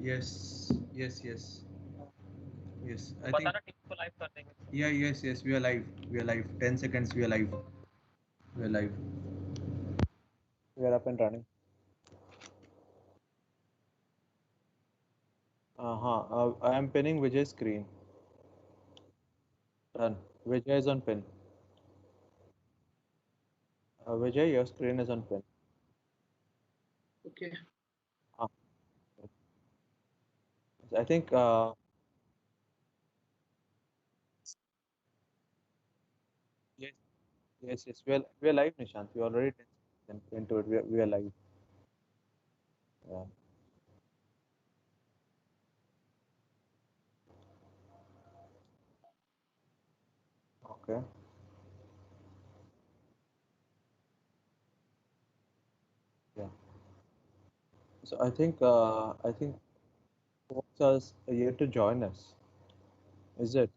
Yes, yes, yes, yes. I think बताना team को live कर देंगे तो। yeah, yes, yes. We are live. We are live. 10 seconds. We are live. We are live. We are up and running. I am pinning Vijay's screen. Done. Vijay is on pin. Vijay, your screen is on pin. Okay. Ah, I think yes, yes, yes. We are live, Nishant. We already 10 seconds into it. We are live. Yeah. Okay. Yeah. So I think folks are yet to join us. Is it?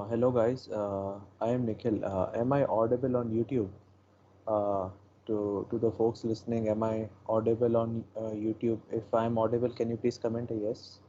Hello guys. I am Nikhil. Am I audible on YouTube? Uh, to the folks listening, am I audible on YouTube? If I am audible, can you please comment a yes?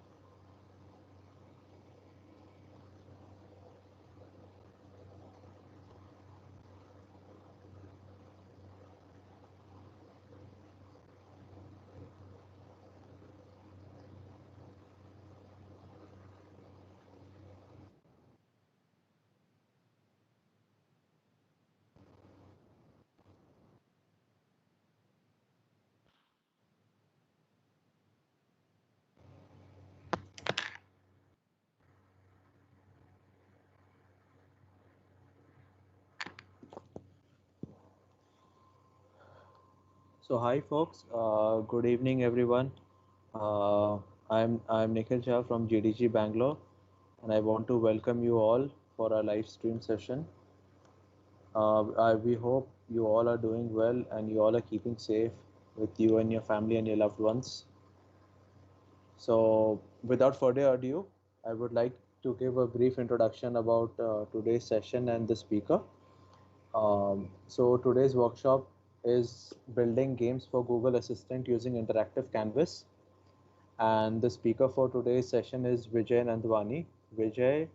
So hi folks. Good evening everyone. Uh, I'm Nikhil Shah from GDG Bangalore, and I want to welcome you all for our live stream session. We hope you all are doing well and you all are keeping safe with you and your family and your loved ones. So, without further ado, I would like to give a brief introduction about today's session and the speaker. So, today's workshop is building games for Google Assistant using interactive canvas. And the speaker for today's session is Vijay Nandwani. Vijay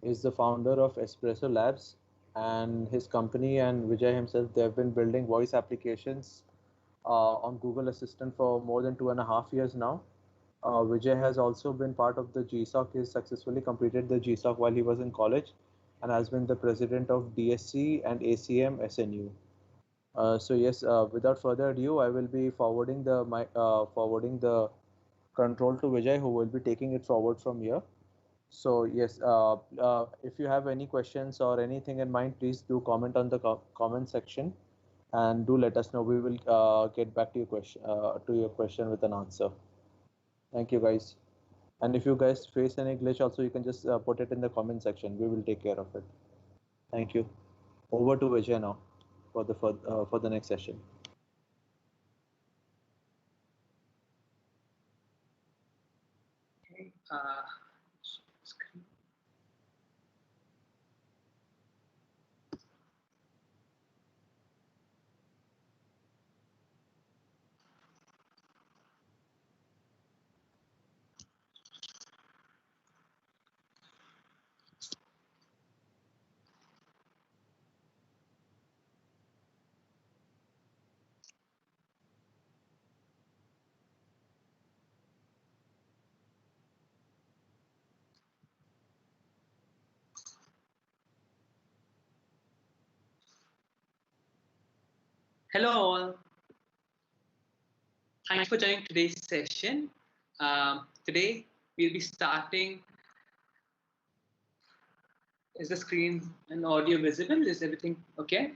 is the founder of Espresso Labs, and his company and Vijay himself, they have been building voice applications on Google Assistant for more than 2.5 years now. Vijay has also been part of the GSoC. He successfully completed the GSoC while he was in college and has been the president of DSC and ACM SNU. So yes, without further ado, I will be forwarding the control to Vijay, who will be taking it forward from here. So yes, if you have any questions or anything in mind, please do comment on the comment section, and do let us know. We will get back to your question with an answer. Thank you, guys. And if you guys face any glitch, also you can just put it in the comment section. We will take care of it. Thank you. Over to Vijay now for the next session. Okay. Screen. Hello all. Thanks for joining today's session. Today we'll be starting. Is the screen and audio visible? Is everything okay?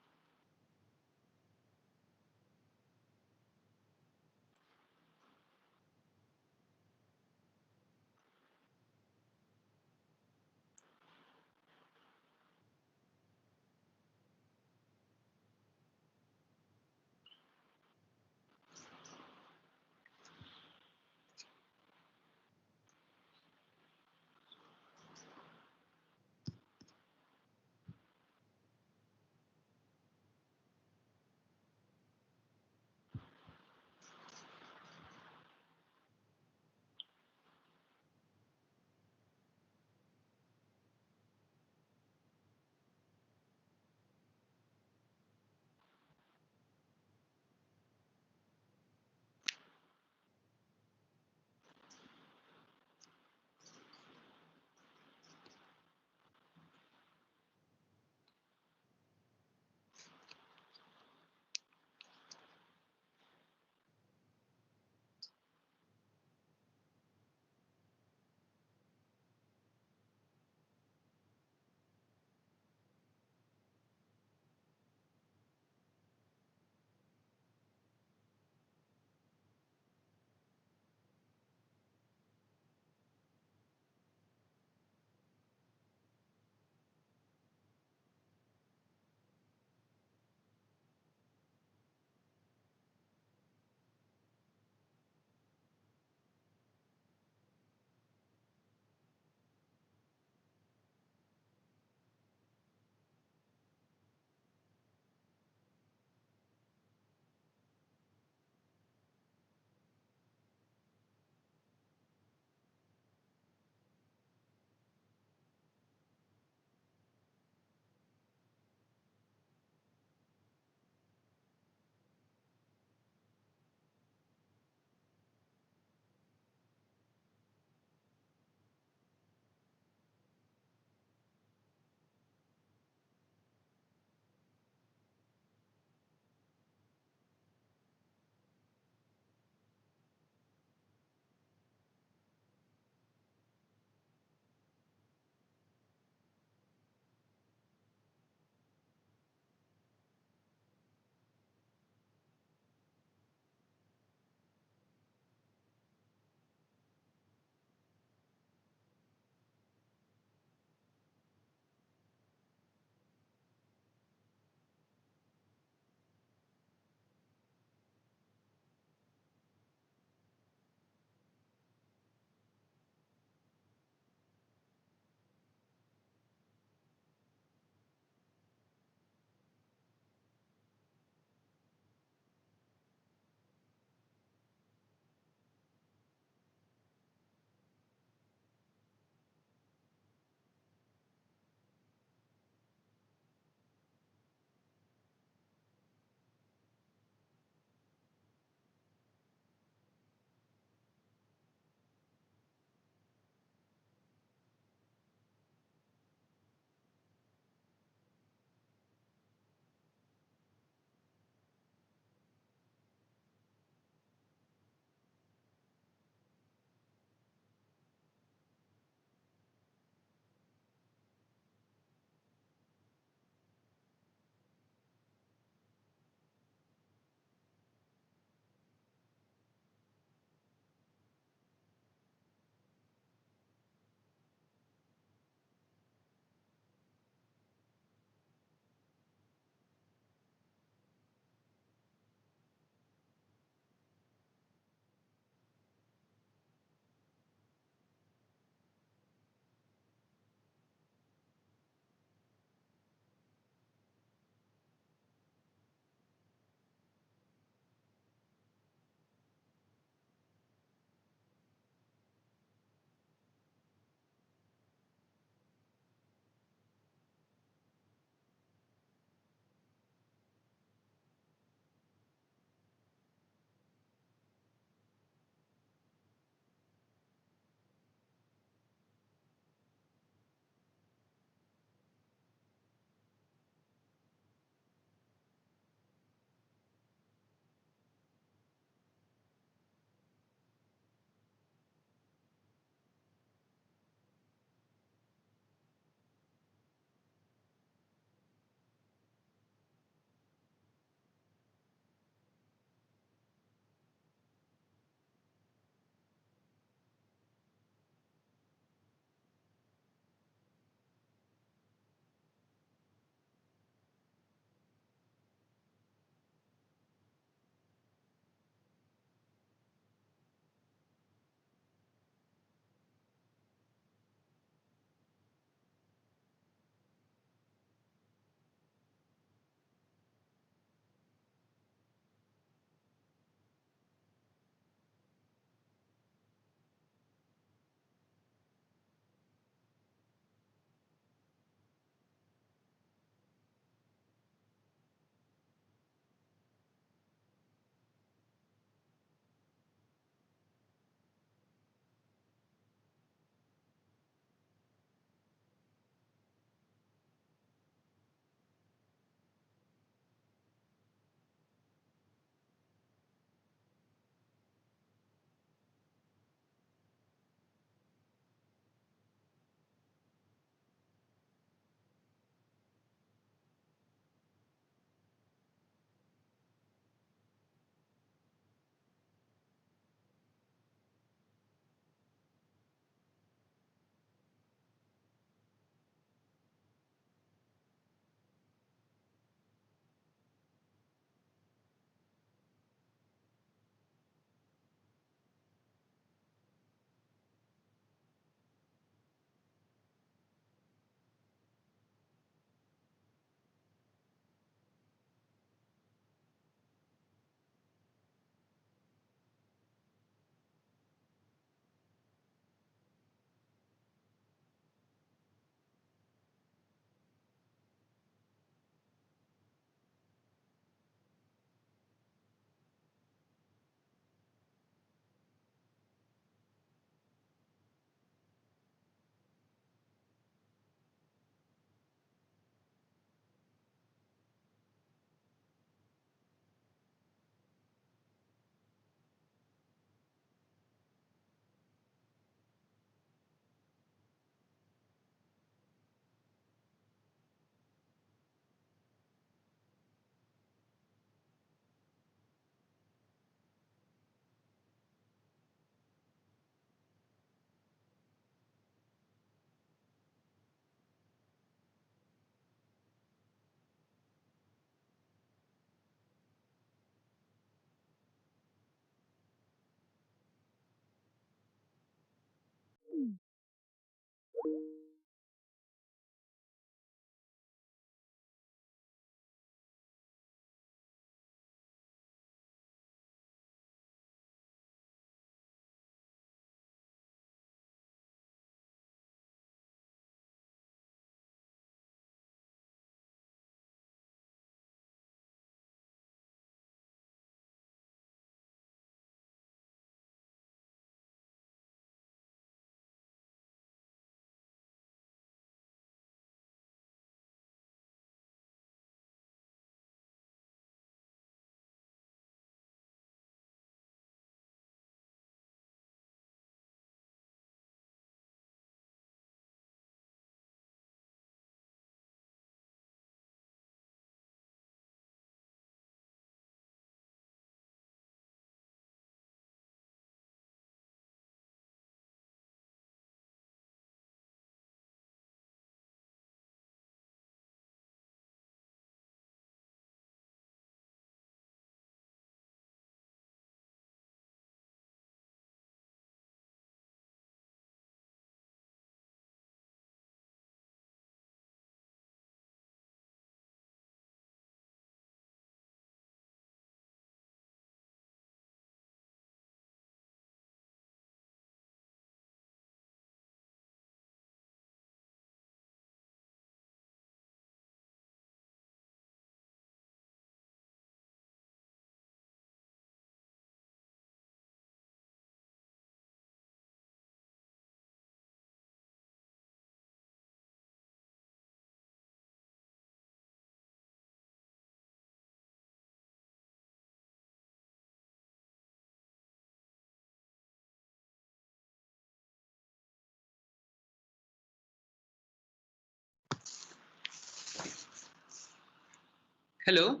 Hello.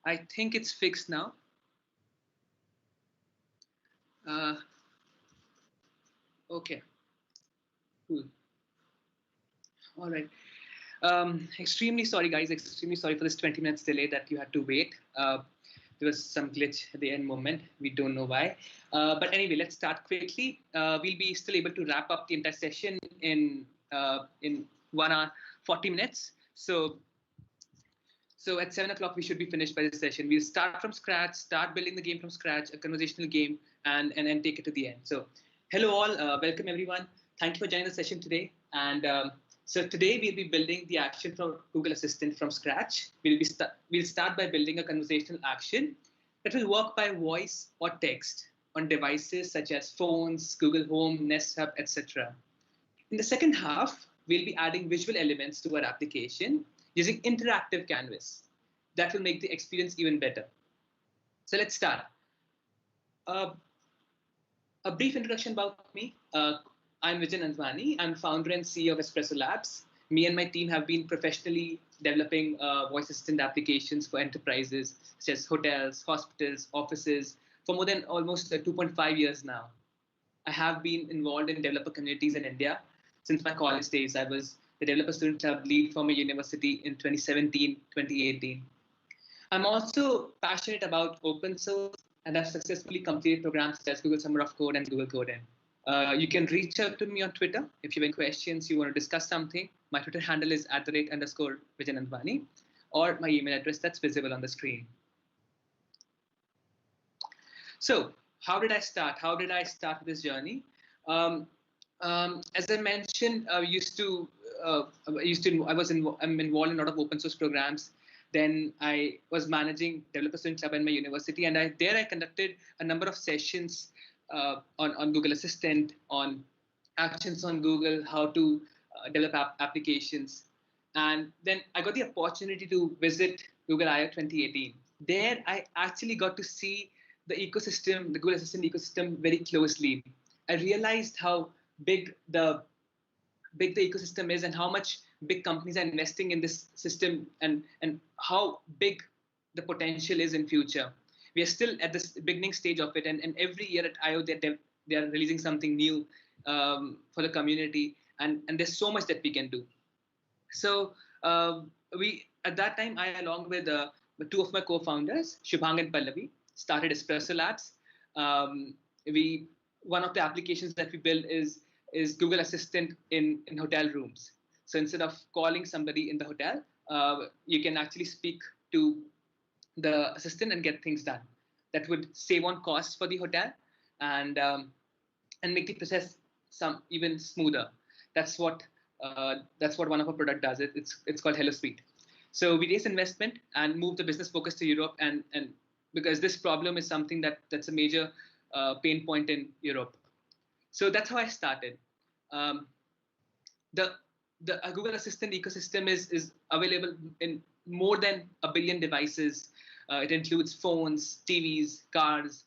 I think it's fixed now. Uh, okay. Cool. All right. Extremely sorry, guys. Extremely sorry for this 20 minutes delay that you had to wait. There was some glitch at the end moment. We don't know why. But anyway, let's start quickly. We'll be still able to wrap up the entire session in 1 hour, 40 minutes. So at 7 o'clock, we should be finished by this session. We'll start from scratch, start building the game from scratch, a conversational game, and then take it to the end. So hello all, welcome everyone. Thank you for joining the session today. And so today we'll be building the action from Google Assistant from scratch. We'll start by building a conversational action that will work by voice or text on devices such as phones, Google Home, Nest Hub, etc. In the second half, we'll be adding visual elements to our application using interactive canvas. That will make the experience even better. So let's start. Uh, a brief introduction about me. I'm Vijay Nandwani. I'm founder and CEO of Espresso Labs. Me and my team have been professionally developing voice assistant applications for enterprises such as hotels, hospitals, offices for more than almost 2.5 years now. I have been involved in developer communities in India since my college days. I was the Developer Student Club lead for my university in 2017, 2018. I'm also passionate about open source and have successfully completed programs such as Google Summer of Code and Google Code. You can reach out to me on Twitter if you have any questions, you want to discuss something. My Twitter handle is @_Vijay or my email address that's visible on the screen. So how did I start? How did I start this journey? As I mentioned, I'm involved in a lot of open source programs. Then I was managing Developer Student Club in my university, and I conducted a number of sessions on Google Assistant, on actions on Google, how to develop applications. And then I got the opportunity to visit Google I/O 2018. There, I actually got to see the ecosystem, the Google Assistant ecosystem, very closely. I realized how big the ecosystem is and how much big companies are investing in this system and how big the potential is in future. We are still at this beginning stage of it, and every year at I/O they are releasing something new for the community, and there's so much that we can do. So we at that time, I along with two of my co-founders, Shubhang and Pallavi, started Espresso Labs. We One of the applications that we build is Google Assistant in hotel rooms. So instead of calling somebody in the hotel, you can actually speak to the assistant and get things done. That would save on costs for the hotel and make the process some even smoother. That's what one of our product does. It's called Hello Suite. So we raised investment and moved the business focus to Europe, and because this problem is something that's a major pain point in Europe. So that's how I started. The Google Assistant ecosystem is available in more than 1 billion devices. It includes phones, TVs, cars,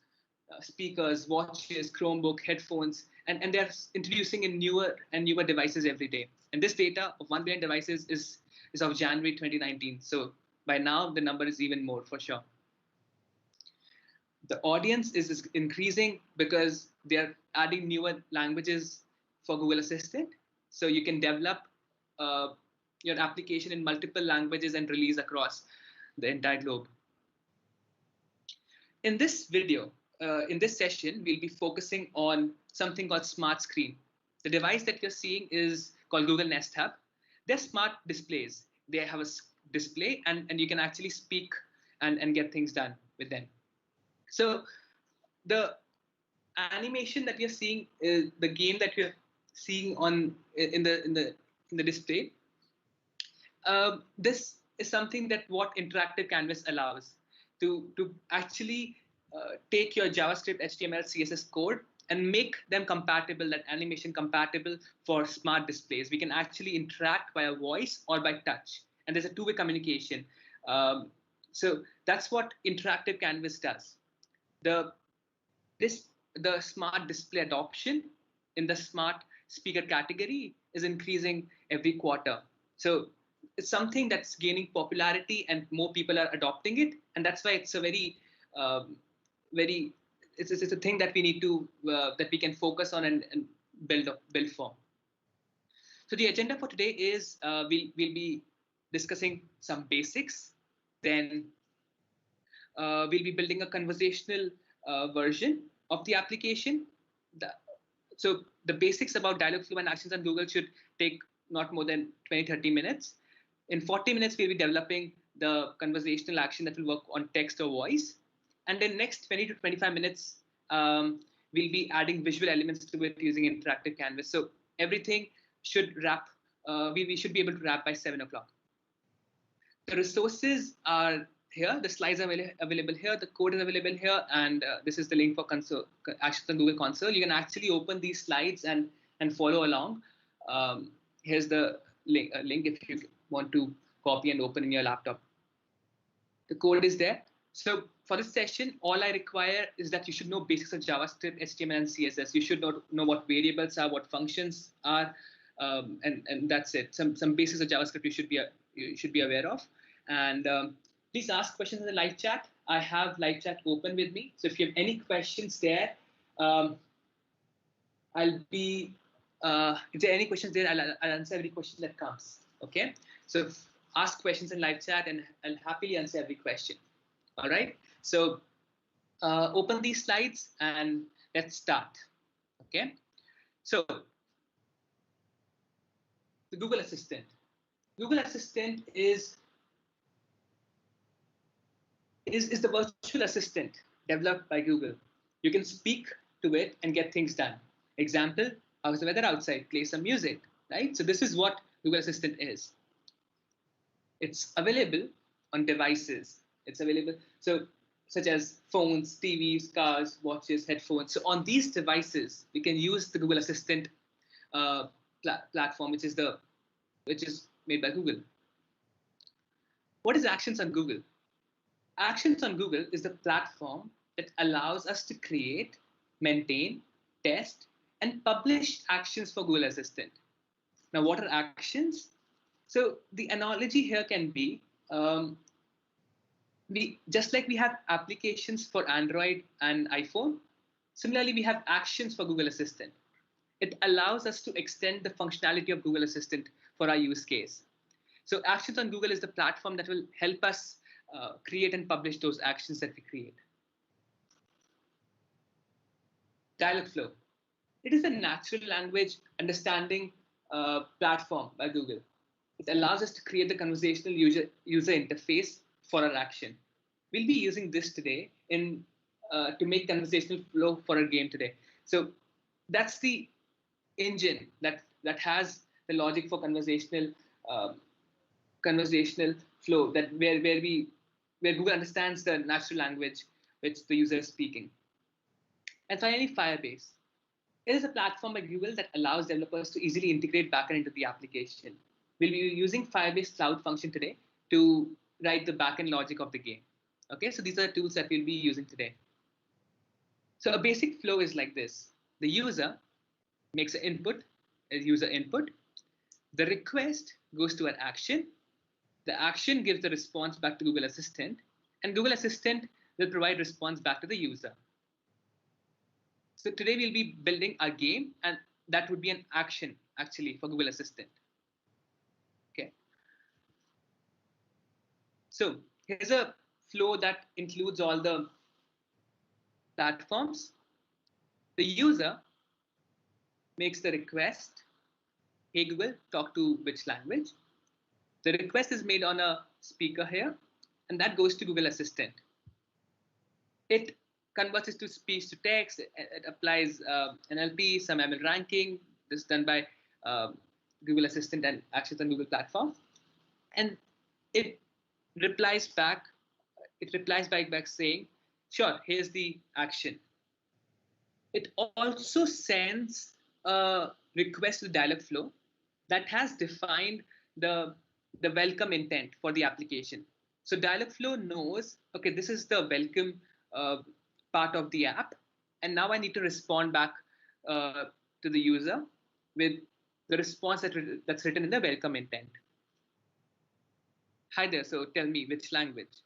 speakers, watches, Chromebook, headphones, and they're introducing in newer and newer devices every day. And this data of 1 billion devices is of January 2019. So by now, the number is even more for sure. The audience is increasing because they're adding newer languages for Google Assistant. So you can develop your application in multiple languages and release across the entire globe. In this video, in this session, we'll be focusing on something called Smart Screen. The device that you're seeing is called Google Nest Hub. They're smart displays. They have a display, and you can actually speak and get things done with them. So the animation that you're seeing is the game that you're seeing in the display. This is something that what interactive canvas allows to actually take your JavaScript, HTML, CSS code and make them compatible, that animation compatible for smart displays. We can actually interact via voice or by touch, and there's a two-way communication. So that's what interactive canvas does. The smart display adoption in the smart speaker category is increasing every quarter. So it's something that's gaining popularity and more people are adopting it. And that's why it's a um, very, it's a thing that we need to, that we can focus on and build for. So the agenda for today is we'll be discussing some basics. Then we'll be building a conversational version of the application. The, so the basics about Dialogflow and actions on Google should take not more than 20-30 minutes. In 40 minutes, we'll be developing the conversational action that will work on text or voice. And then next 20 to 25 minutes, we'll be adding visual elements to it using interactive canvas. So everything should wrap, we should be able to wrap by 7 o'clock. The resources are here. The slides are available here. The code is available here. And this is the link for Actions on Google Console. You can actually open these slides and follow along. Here's the link if you want to copy and open in your laptop. The code is there. So for this session, all I require is that you should know basics of JavaScript, HTML, and CSS. You should know what variables are, what functions are, and that's it. Some basics of JavaScript you should be aware of. And please ask questions in the live chat. I have live chat open with me. So if you have any questions there, I'll be. If there are any questions there, I'll answer every question that comes. Okay. So ask questions in live chat, and I'll happily answer every question. All right. So open these slides and let's start. Okay. So the Google Assistant. Google Assistant is the virtual assistant developed by Google. You can speak to it and get things done. Example, how's the weather outside? Play some music, right? So this is what Google Assistant is. It's available on devices. It's available, so such as phones, TVs, cars, watches, headphones. So on these devices, we can use the Google Assistant platform, which is made by Google. What is Actions on Google? Actions on Google is the platform that allows us to create, maintain, test, and publish actions for Google Assistant. Now, what are actions? So the analogy here can be, just like we have applications for Android and iPhone, similarly, we have actions for Google Assistant. It allows us to extend the functionality of Google Assistant for our use case. So Actions on Google is the platform that will help us create and publish those actions that we create. Dialogflow. It is a natural language understanding platform by Google. It allows us to create the conversational user interface for our action. We'll be using this today to make conversational flow for our game today. So that's the engine that has the logic for conversational flow, that where Google understands the natural language which the user is speaking. And finally, Firebase. It is a platform by Google that allows developers to easily integrate backend into the application. We'll be using Firebase Cloud Function today to write the backend logic of the game. Okay, so these are the tools that we'll be using today. So a basic flow is like this. The user makes an input, a user input. The request goes to an action. The action gives the response back to Google Assistant, and Google Assistant will provide response back to the user. So today we'll be building a game, and that would be an action actually for Google Assistant. Okay. So here's a flow that includes all the platforms. The user makes the request. Hey Google, talk to which language? The request is made on a speaker here, and that goes to Google Assistant. It converts it to speech to text. It applies NLP, some ML ranking. This is done by Google Assistant and Actions on Google platform. And it replies back. It replies back saying, sure, here's the action. It also sends a request to the Dialogflow that has defined the welcome intent for the application. So Dialogflow knows, okay, this is the welcome part of the app, and now I need to respond back to the user with the response that's written in the welcome intent. Hi there, so tell me which language.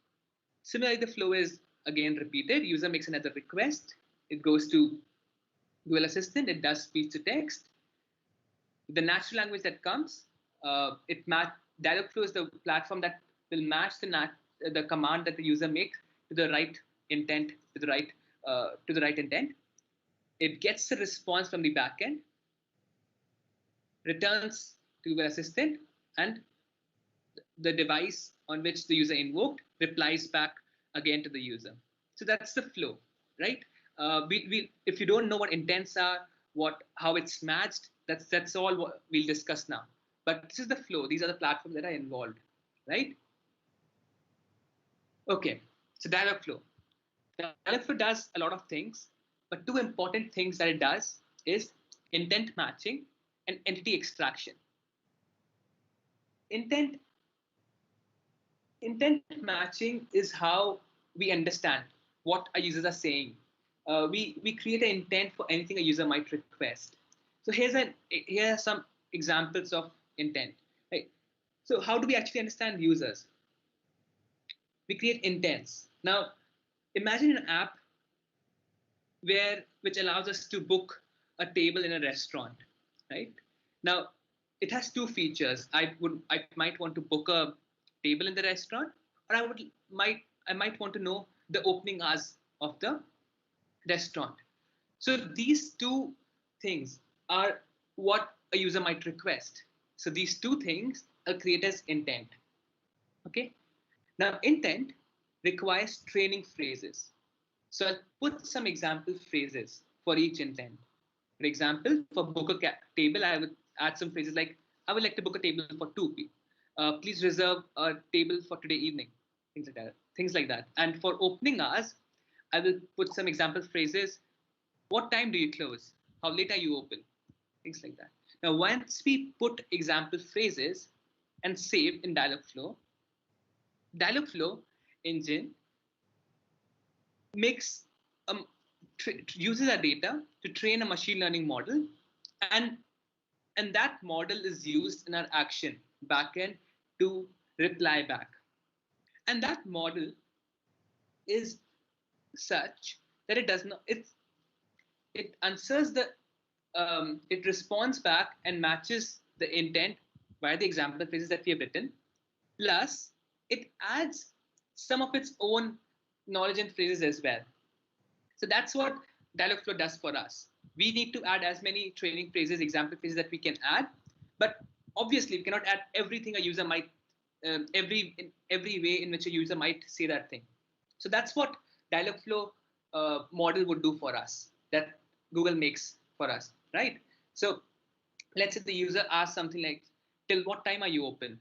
Similarly, the flow is again repeated. User makes another request. It goes to Google Assistant. It does speech to text. The natural language that comes, it match Dialogflow is the platform that will match the command that the user makes to the right intent, to the right intent. It gets the response from the backend, returns to Google Assistant, and the device on which the user invoked replies back again to the user. So that's the flow, right? If you don't know what intents are, how it's matched, that's all what we'll discuss now. But this is the flow. These are the platforms that are involved, right? Okay, so Dialogflow. Dialogflow does a lot of things, but two important things that it does is intent matching and entity extraction. Intent Intent matching is how we understand what our users are saying. We create an intent for anything a user might request. So here are some examples of intent. Right? So how do we actually understand users? We create intents. Now, imagine an app which allows us to book a table in a restaurant, right? Now, it has two features. I might want to book a table in the restaurant, or I might want to know the opening hours of the restaurant. So these two things are what a user might request. So these two things are created as intent. Okay. Now intent requires training phrases. So I'll put some example phrases for each intent. For example, for book a table, I would add some phrases like, I would like to book a table for 2 people. Please reserve a table for today evening. Things like that. Things like that. And for opening hours, I will put some example phrases. What time do you close? How late are you open? Things like that. Now, once we put example phrases and save in Dialogflow engine makes uses our data to train a machine learning model, and and that model is used in our action backend to reply back. And that model is such that it does not it answers the it responds back and matches the intent via the example phrases that we have written, plus it adds some of its own knowledge and phrases as well. So that's what Dialogflow does for us. We need to add as many training phrases, example phrases that we can add, but obviously we cannot add everything a user might, every way in which a user might say that thing. So that's what Dialogflow model would do for us, that Google makes for us, right? So let's say the user asks something like, till what time are you open?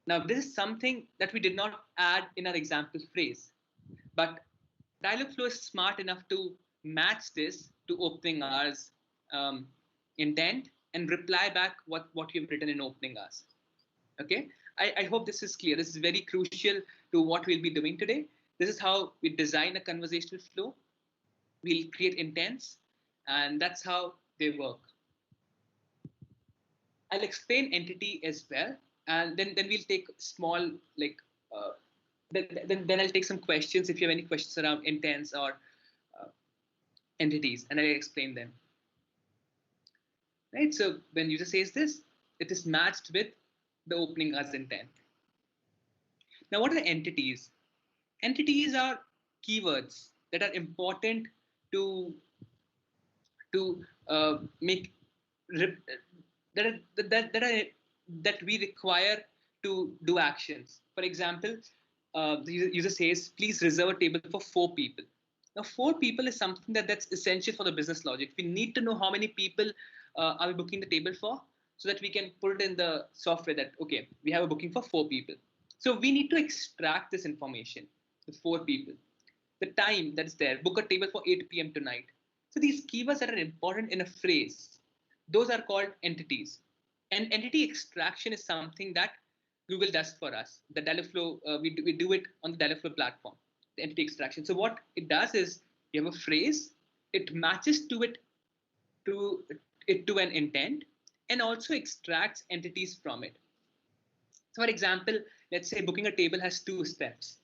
Now, this is something that we did not add in our example phrase, but Dialogflow is smart enough to match this to opening hours intent and reply back what you've written in opening hours. Okay, I hope this is clear. This is very crucial to what we'll be doing today. This is how we design a conversational flow. We'll create intents, and that's how they work. I'll explain entity as well, and then we'll take small like then I'll take some questions if you have any questions around intents or entities, and I'll explain them. Right. So when user says this, it is matched with the opening as intent. Now, what are the entities? Entities are keywords that are important to make that we require to do actions. For example, the user says, please reserve a table for 4 people. Now, 4 people is something that's essential for the business logic. We need to know how many people are we booking the table for, so that we can put it in the software that, okay, we have a booking for 4 people. So we need to extract this information with 4 people. The time that's there, book a table for 8 p.m. tonight. So these keywords that are important in a phrase, those are called entities. And entity extraction is something that Google does for us. The Dialogflow, we do it on the Dialogflow platform, the entity extraction. So what it does is you have a phrase, it matches to an intent, and also extracts entities from it. So for example, let's say booking a table has two steps.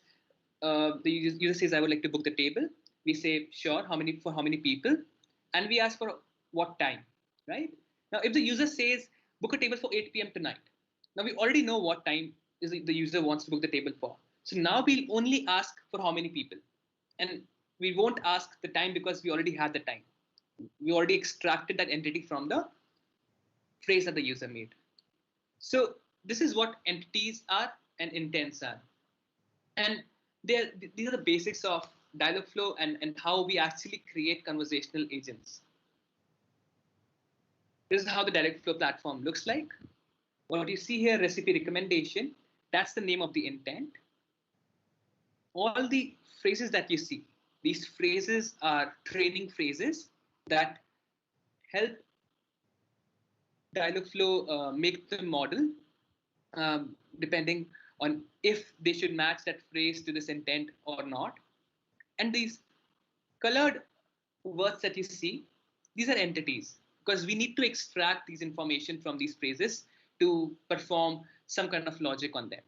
The user says, I would like to book the table. We say, sure, for how many people? And we ask for what time, right? Now, if the user says, book a table for 8 p.m. tonight, now we already know what time is the user wants to book the table for. So now we'll only ask for how many people. And we won't ask the time because we already had the time. We already extracted that entity from the phrase that the user made. So this is what entities are and intents are. And these are the basics of Dialogflow and how we actually create conversational agents. This is how the Dialogflow platform looks like. What you see here, recipe recommendation, that's the name of the intent. All the phrases that you see, these phrases are training phrases that help Dialogflow make the model depending on if they should match that phrase to this intent or not. And these colored words that you see, these are entities, because we need to extract these information from these phrases to perform some kind of logic on them.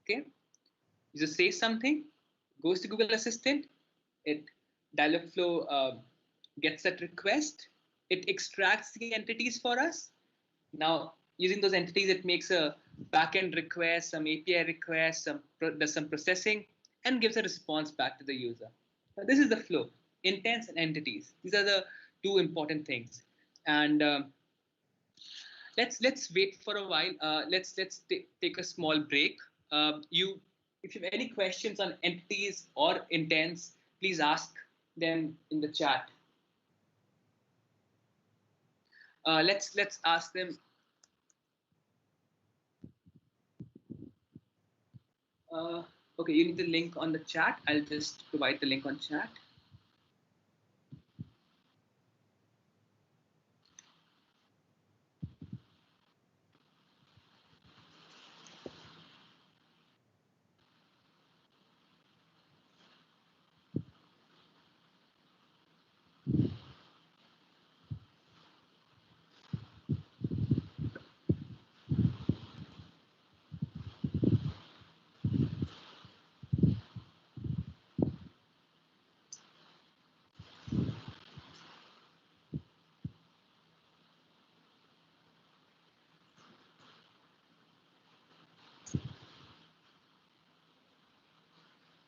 Okay, you just say something, goes to Google Assistant, it Dialogflow gets that request, it extracts the entities for us. Now, using those entities, it makes a backend request, some API request, does some processing, and gives a response back to the user. Now, this is the flow, intents and entities. These are the two important things. And let's wait for a while. Let's take a small break. If you have any questions on entities or intents, please ask them in the chat. Let's ask them. Okay, you need the link on the chat. I'll just provide the link on chat.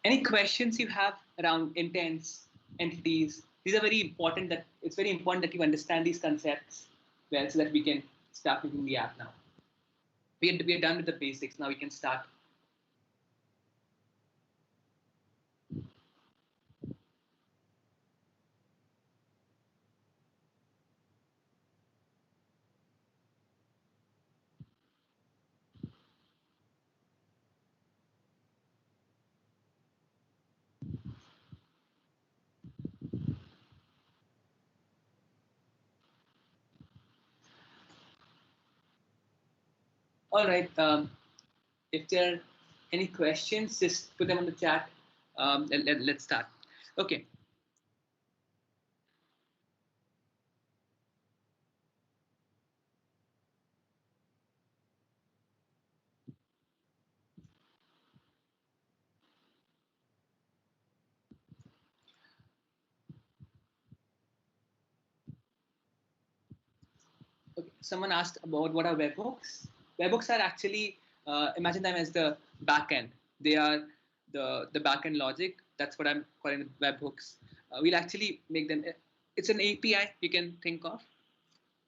Any questions you have around intents, entities? These are very important. It's very important that you understand these concepts well, so that we can start making the app now. We are done with the basics. Now we can start. All right. If there are any questions, just put them on the chat. Let's start. Okay. Okay. Someone asked about what are webhooks. Webhooks are actually, imagine them as the backend. They are the backend logic. That's what I'm calling webhooks. We'll actually make them. It's an API you can think of.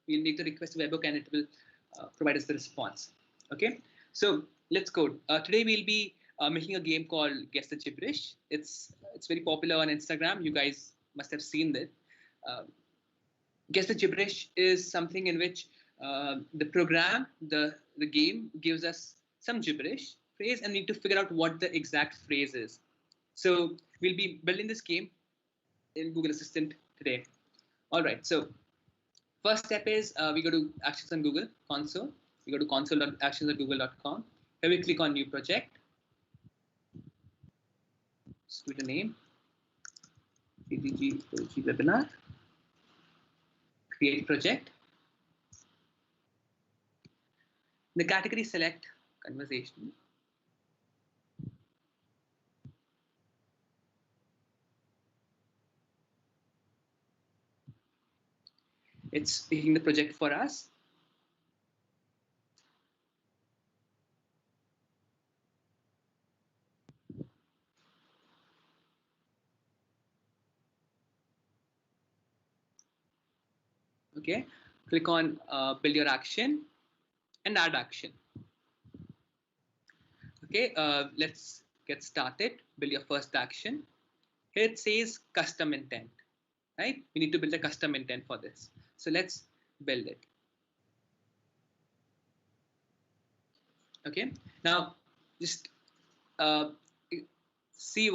We'll make the request to webhook and it will provide us the response. Okay, so let's code. Today we'll be making a game called Guess the Gibberish. It's very popular on Instagram. You guys must have seen it. Guess the Gibberish is something in which the game gives us some gibberish phrase and we need to figure out what the exact phrase is. So we'll be building this game in Google Assistant today. All right, so first step is we go to Actions on Google console. We go to console.actions.google.com. Here we click on New Project. Just give it a name. GDG webinar. Create project. The category select conversational. It's making the project for us. Okay, click on build your action and add action. Okay, let's get started. Build your first action. Here it says custom intent, right? We need to build a custom intent for this. So let's build it. Okay, now just uh, see,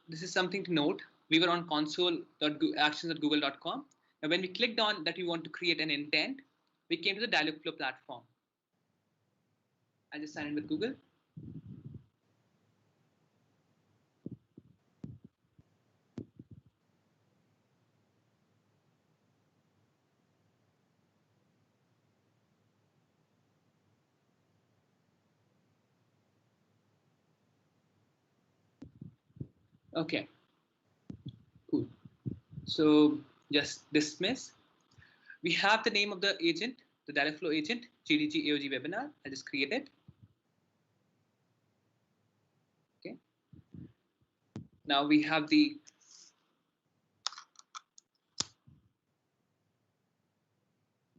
this is something to note. We were on console.actions.google.com. Now, when we clicked on that we want to create an intent, we came to the Dialogflow platform. I just signed in with Google. Okay, cool. So just dismiss. We have the name of the agent, the Dialogflow agent, GDG AOG webinar. I just created. Okay. Now we have the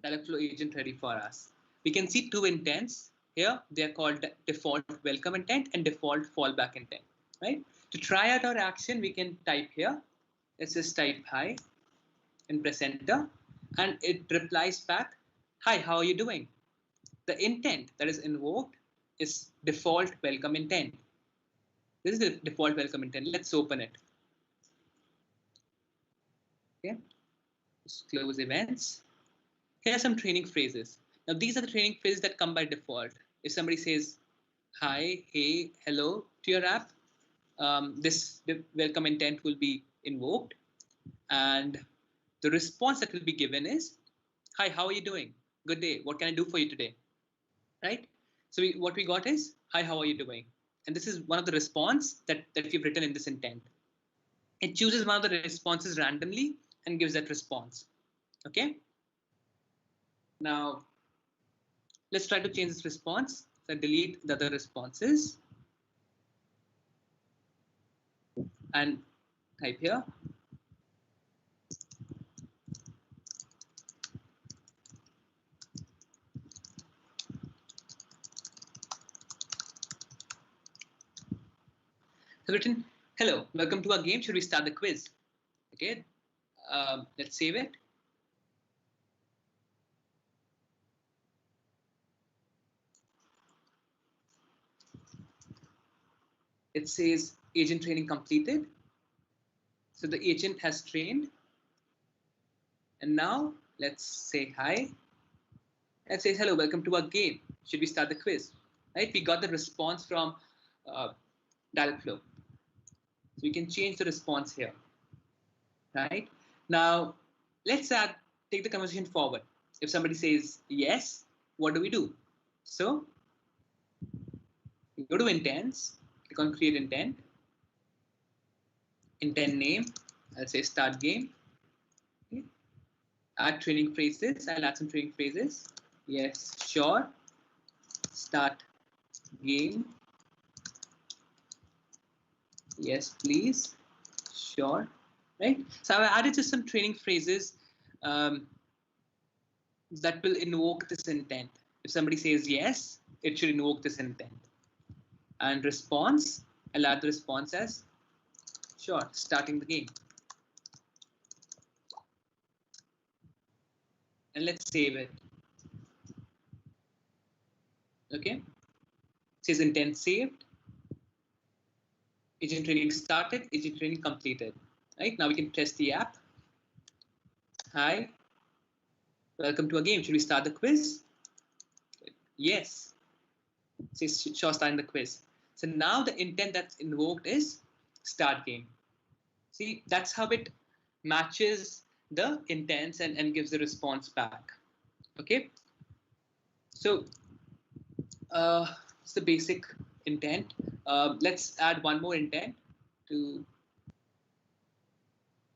Dialogflow agent ready for us. We can see two intents here. They are called default welcome intent and default fallback intent, right? To try out our action, we can type here. Let's just type hi and press enter, and it replies back, hi, how are you doing? The intent that is invoked is default welcome intent. This is the default welcome intent. Let's open it. Okay, just close events. Here are some training phrases. Now, these are the training phrases that come by default. If somebody says hi, hey, hello to your app, this welcome intent will be invoked. And the response that will be given is, hi, how are you doing? Good day. What can I do for you today? Right? So what we got is, hi, how are you doing? And this is one of the response that we've written in this intent. It chooses one of the responses randomly and gives that response. Okay. Now, let's try to change this response. So delete the other responses and type here. So written, hello, welcome to our game. Should we start the quiz? Okay, let's save it. It says agent training completed. So the agent has trained. And now let's say hi. And say hello, welcome to our game. Should we start the quiz? Right? We got the response from Dialogflow. So we can change the response here. Right? Now let's take the conversation forward. If somebody says yes, what do we do? So we go to intents, click on create intent, intent name, I'll say start game. Okay. Add training phrases, I'll add some training phrases. Yes, sure. Start game. Yes, please. Sure. Right. So I've added just some training phrases that will invoke this intent. If somebody says yes, it should invoke this intent. And response, I'll add the response as sure, starting the game. And let's save it. Okay. It says intent saved. Agent training started, agent training completed. Right, now we can test the app. Hi, welcome to our game. Should we start the quiz? Yes. It says sure, starting the quiz. So now the intent that's invoked is start game. See, that's how it matches the intents and gives the response back. Okay. So it's the basic intent. Let's add one more intent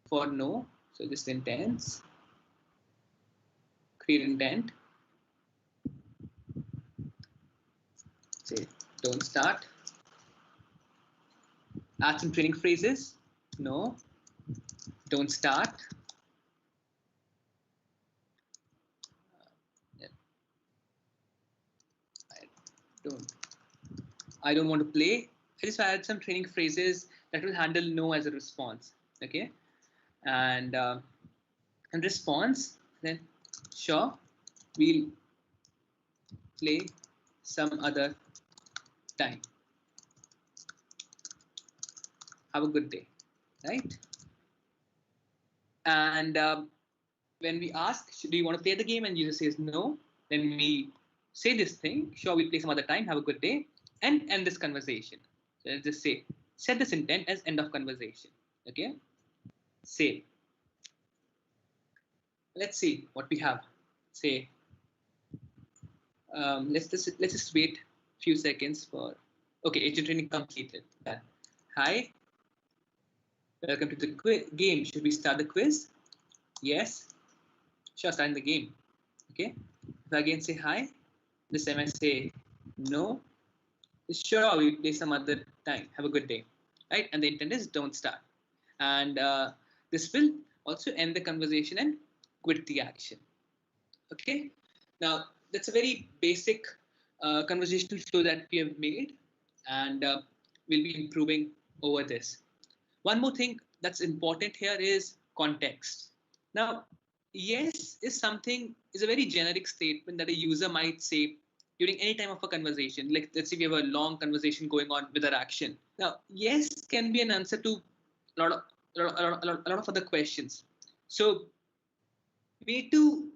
for no. So just intents. create intent. Say don't start. Add some training phrases. No, don't start. I don't want to play. I just add some training phrases that will handle no as a response. Okay, and response, then sure, we'll play some other time. Have a good day, right? And when we ask, do you want to play the game, and user says no, then we say this thing, sure, we'll play some other time, have a good day, and end this conversation. So let's just say, set this intent as end of conversation. Okay, save. Let's see what we have. Say, let's just wait a few seconds for. Okay, agent training completed. Yeah. Hi, welcome to the game. Should we start the quiz? Yes. Sure, starting the game. Okay. If I again say hi, this time I say no. Sure, we play some other time. Have a good day. Right? And the intent is don't start. And this will also end the conversation and quit the action. Okay. Now, that's a very basic conversational flow that we have made, and we'll be improving over this. One more thing that's important here is context. Now, yes is a very generic statement that a user might say during any time of a conversation. Like, let's say we have a long conversation going on with our action. Now, yes can be an answer to a lot of other questions. So we need to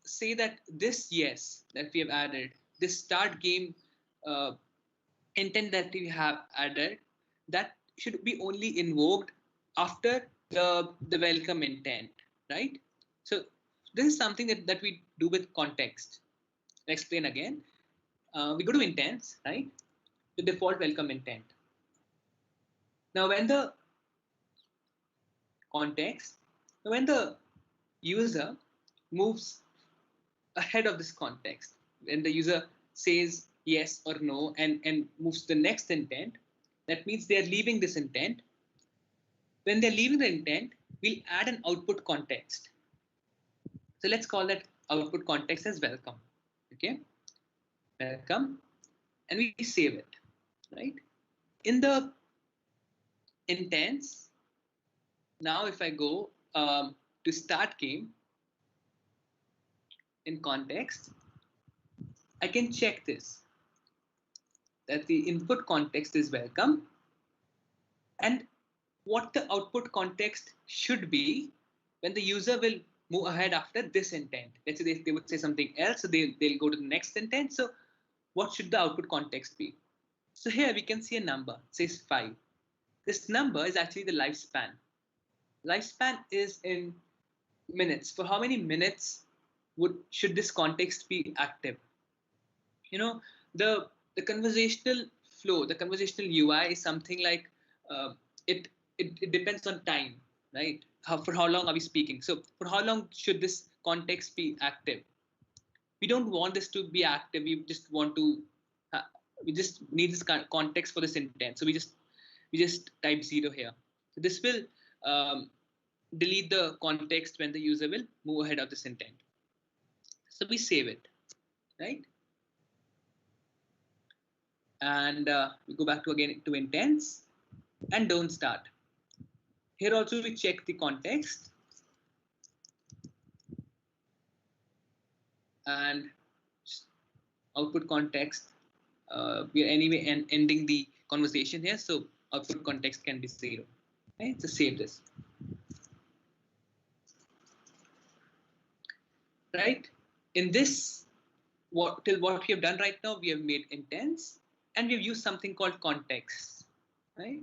say that this yes that we have added, this start game intent that we have added, that should be only invoked after the welcome intent, right? So this is something that we do with context. I'll explain again. We go to intents, right? The default welcome intent. Now when the context, when the user moves ahead of this context, when the user says yes or no and moves to the next intent, that means they're leaving this intent. When they're leaving the intent, we'll add an output context. So let's call that output context as welcome. Okay, welcome, and we save it, right? In the intents, now if I go to start game in context, I can check this, that the input context is welcome, and what the output context should be when the user will move ahead after this intent. Let's say they would say something else, so they'll go to the next intent. So what should the output context be? So here we can see a number, it says 5. This number is actually the lifespan. Lifespan is in minutes. For how many minutes should this context be active? You know, the conversational flow, the conversational UI is something like it depends on time, right? For how long are we speaking? So for how long should this context be active? We don't want this to be active. We just want to we just need this context for this intent. So we just type 0 here. So this will delete the context when the user will move ahead of this intent. So we save it, right? And we go back to again to intents and don't start. Here also we check the context and output context. We are anyway ending the conversation here, so output context can be 0. Okay, so save this. Right? In this, what we have done right now, we have made intents and we have used something called context. Right?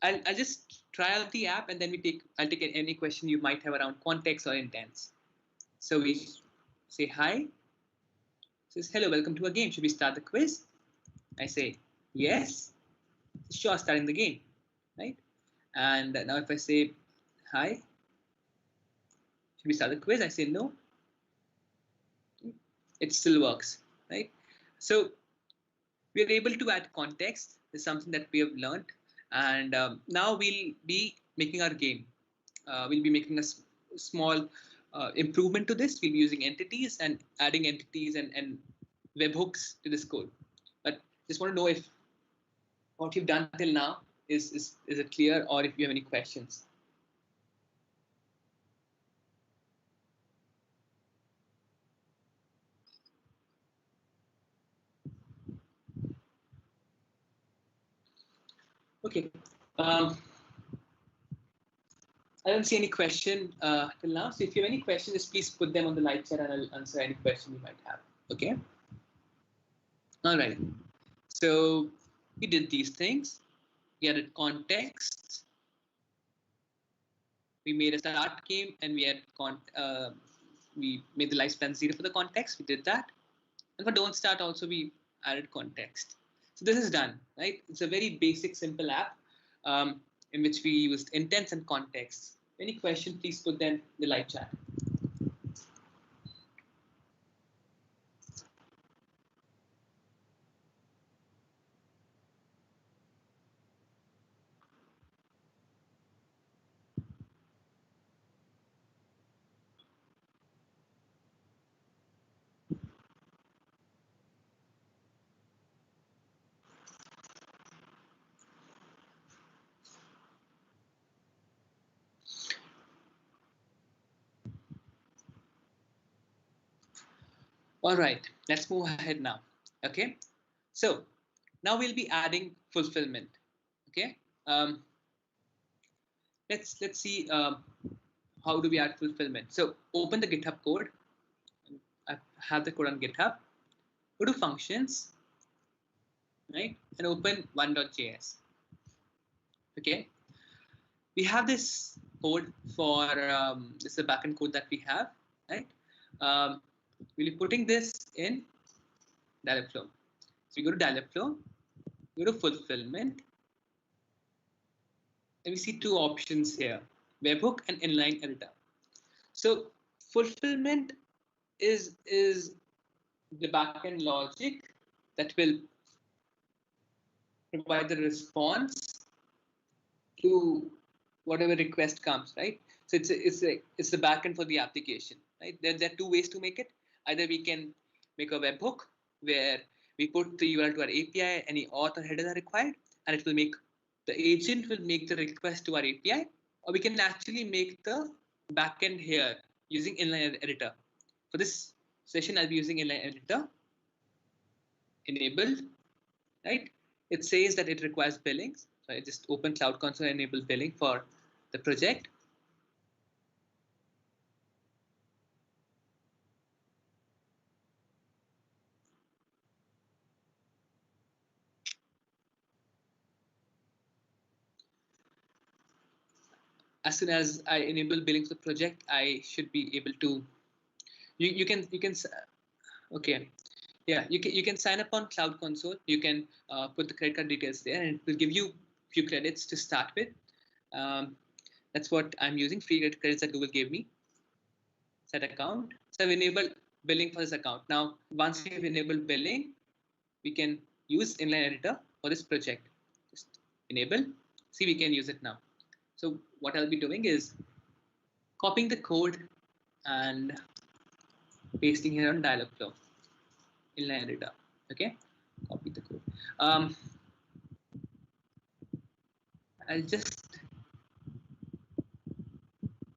I'll just try out the app and then I'll take any question you might have around context or intents. So we say hi. It says hello, welcome to a game. Should we start the quiz? I say yes. Sure, starting the game, right? And now if I say hi, should we start the quiz? I say no. it still works, right? So we are able to add context. Is something that we have learned, and now we'll be making our game. We'll be making a small improvement to this. We'll be using entities and adding entities and webhooks to this code. But just want to know if what you've done till now is it clear, or if you have any questions. Okay. I don't see any question till now. So if you have any questions, please put them on the live chat and I'll answer any question you might have. Okay. All right. So we did these things. We added context. We made a start game and we made the lifespan 0 for the context. We did that. And for don't start also we added context. So this is done, right? It's a very basic, simple app in which we used intents and context. Any question, please put them in the live chat. All right, let's move ahead now. Okay, so now we'll be adding fulfillment. Okay, let's see how do we add fulfillment. So open the GitHub code. I have the code on GitHub. Go to functions, right, and open 1.js. Okay, we have this code for this is the backend code that we have, right? We'll be putting this in Dialogflow. So we go to Dialogflow, go to fulfillment, and we see two options here: webhook and inline editor. So fulfillment is the backend logic that will provide the response to whatever request comes, right? So it's the backend for the application, right? There are two ways to make it. Either we can make a webhook where we put the URL to our API, any auth or headers are required, and it will make the agent will make the request to our API, or we can actually make the backend here using inline editor. For this session, I'll be using inline editor enabled, right? It says that it requires billings. So I just open Cloud Console and enable billing for the project. As soon as I enable billing for the project, I should be able to. You can okay, yeah, you can sign up on Cloud Console. You can put the credit card details there, and it will give you a few credits to start with. That's what I'm using, free credits that Google gave me. Set account. So I've enabled billing for this account. Now, once we've enabled billing, we can use inline editor for this project. Just enable. See, we can use it now. So what I'll be doing is copying the code and pasting here on Dialogflow inline editor. Okay, copy the code. I'll just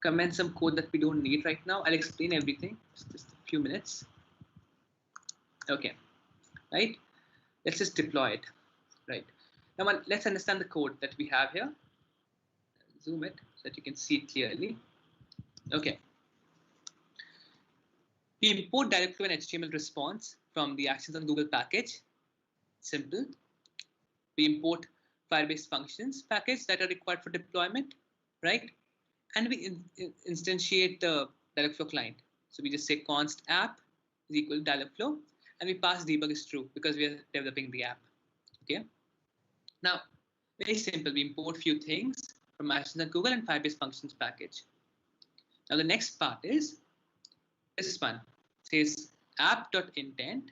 comment some code that we don't need right now. I'll explain everything. Just a few minutes. Okay, right. Let's just deploy it. Right. Now let's understand the code that we have here. Zoom it so that you can see it clearly. Okay. We import Dialogflow and HTML response from the Actions on Google package. Simple. We import Firebase functions package that are required for deployment, right? And we instantiate the Dialogflow client. So we just say const app is equal to Dialogflow, and we pass debug is true because we are developing the app. Okay. Now, very simple. We import few things from Actions on Google and Firebase functions package. Now the next part is this one. It says app.intent,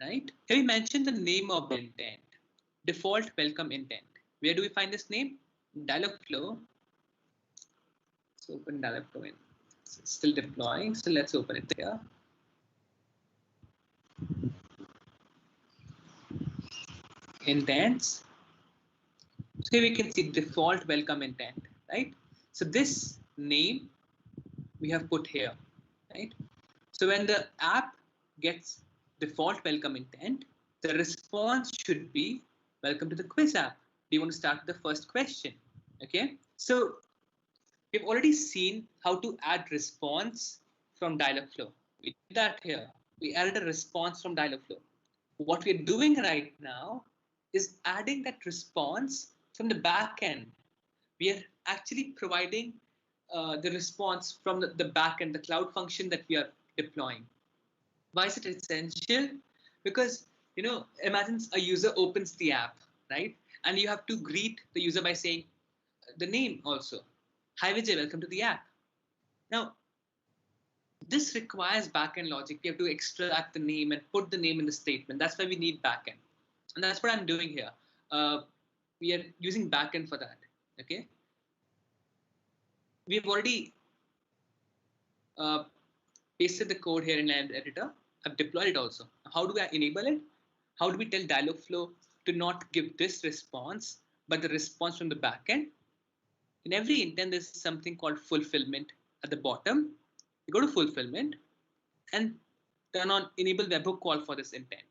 right? Here we mentioned the name of the intent, default welcome intent. Where do we find this name? Dialogflow. Let's open Dialogflow in. It's still deploying, so let's open it here. Intents. So here we can see default welcome intent, right? So this name we have put here, right? So when the app gets default welcome intent, the response should be welcome to the quiz app. Do you want to start with the first question? Okay, so we've already seen how to add response from Dialogflow. We did that here. We added a response from Dialogflow. What we're doing right now is adding that response from the back end. We are actually providing the response from the back end, the cloud function that we are deploying. Why is it essential? Because, imagine a user opens the app, right? And you have to greet the user by saying the name also. Hi Vijay, welcome to the app. Now, this requires backend logic. We have to extract the name and put the name in the statement. That's why we need backend. And that's what I'm doing here. We are using backend for that. Okay. We've already pasted the code here in Land Editor. I've deployed it also. How do I enable it? How do we tell Dialogflow to not give this response, but the response from the backend? In every intent, there's something called fulfillment at the bottom. You go to fulfillment and turn on enable webhook call for this intent.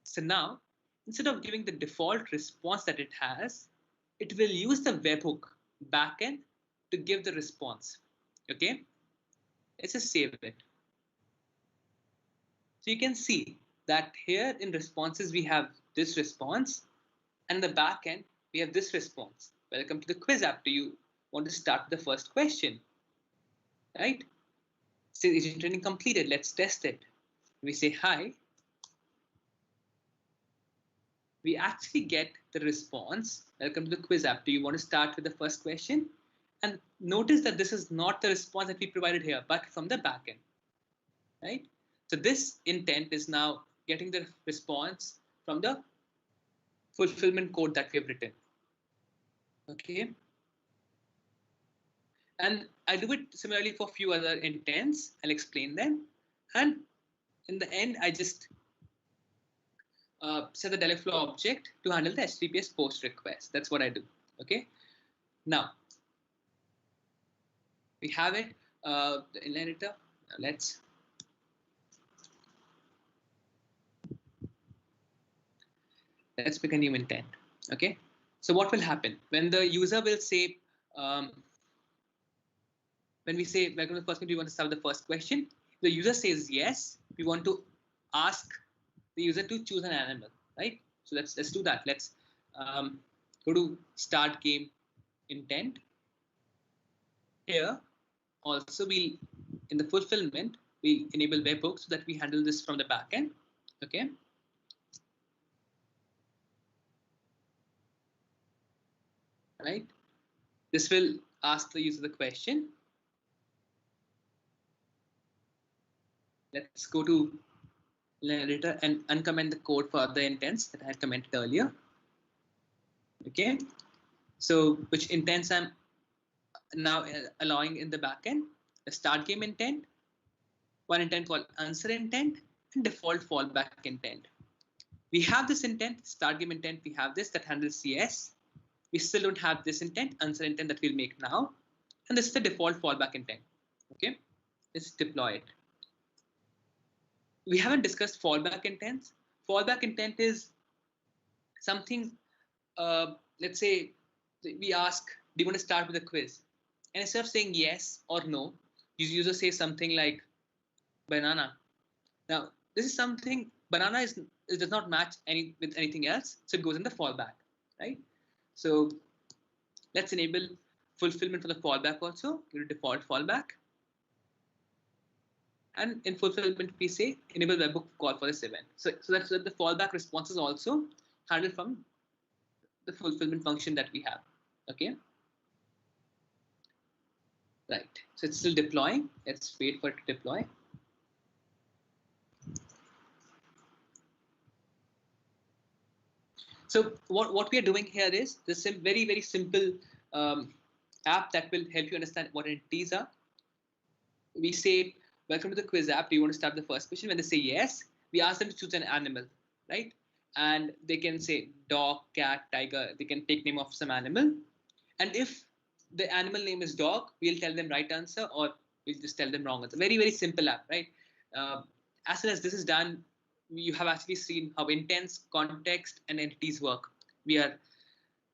So now, instead of giving the default response that it has, it will use the webhook backend to give the response. Okay, let's just save it. So you can see that here in responses, we have this response, and the backend, we have this response. Welcome to the quiz app. Do you want to start the first question? Right? So agent training completed. Let's test it. We say hi. We actually get the response. Welcome to the quiz app. Do you want to start with the first question? And notice that this is not the response that we provided here, but from the backend. Right? So this intent is now getting the response from the fulfillment code that we have written. Okay. And I do it similarly for a few other intents. I'll explain them. And in the end, I just set the Dialogflow object to handle the HTTPS post request. That's what I do. Okay. Now, we have it, the inline editor. Now let's make a new intent. Okay. So what will happen when the user will say, when we say welcome to the first question, we want to start with the first question. The user says yes. We want to ask the user to choose an animal, right? So let's do that. Let's go to start game intent. Here also we in the fulfillment we enable webhook so that we handle this from the backend. Okay. Right. This will ask the user the question. Let's go to editor and uncomment the code for the intents that I had commented earlier. Okay. So which intents I'm now allowing in the backend? The start game intent, one intent called answer intent, and default fallback intent. We have this intent, start game intent, we have this that handles yes. We still don't have this intent, answer intent that we'll make now. And this is the default fallback intent. Okay, let's deploy it. We haven't discussed fallback intents. Fallback intent is something, let's say we ask, do you want to start with a quiz? And instead of saying yes or no, user says something like banana. Now, this is something, banana does not match with anything else, so it goes in the fallback, right? So let's enable fulfillment for the fallback also, default fallback. And in fulfillment, we say enable webhook call for this event. So that's the fallback response is also handled from the fulfillment function that we have. Okay. Right. So it's still deploying. Let's wait for it to deploy. So what we are doing here is this very, very simple app that will help you understand what entities are. We say, welcome to the quiz app. Do you want to start the first question? When they say yes, we ask them to choose an animal, right? And they can say dog, cat, tiger. They can take name of some animal. And if the animal name is dog, we'll tell them right answer, or we'll just tell them wrong answer. Very, very simple app, right? Uh, as soon as this is done, you have actually seen how intense context and entities work. We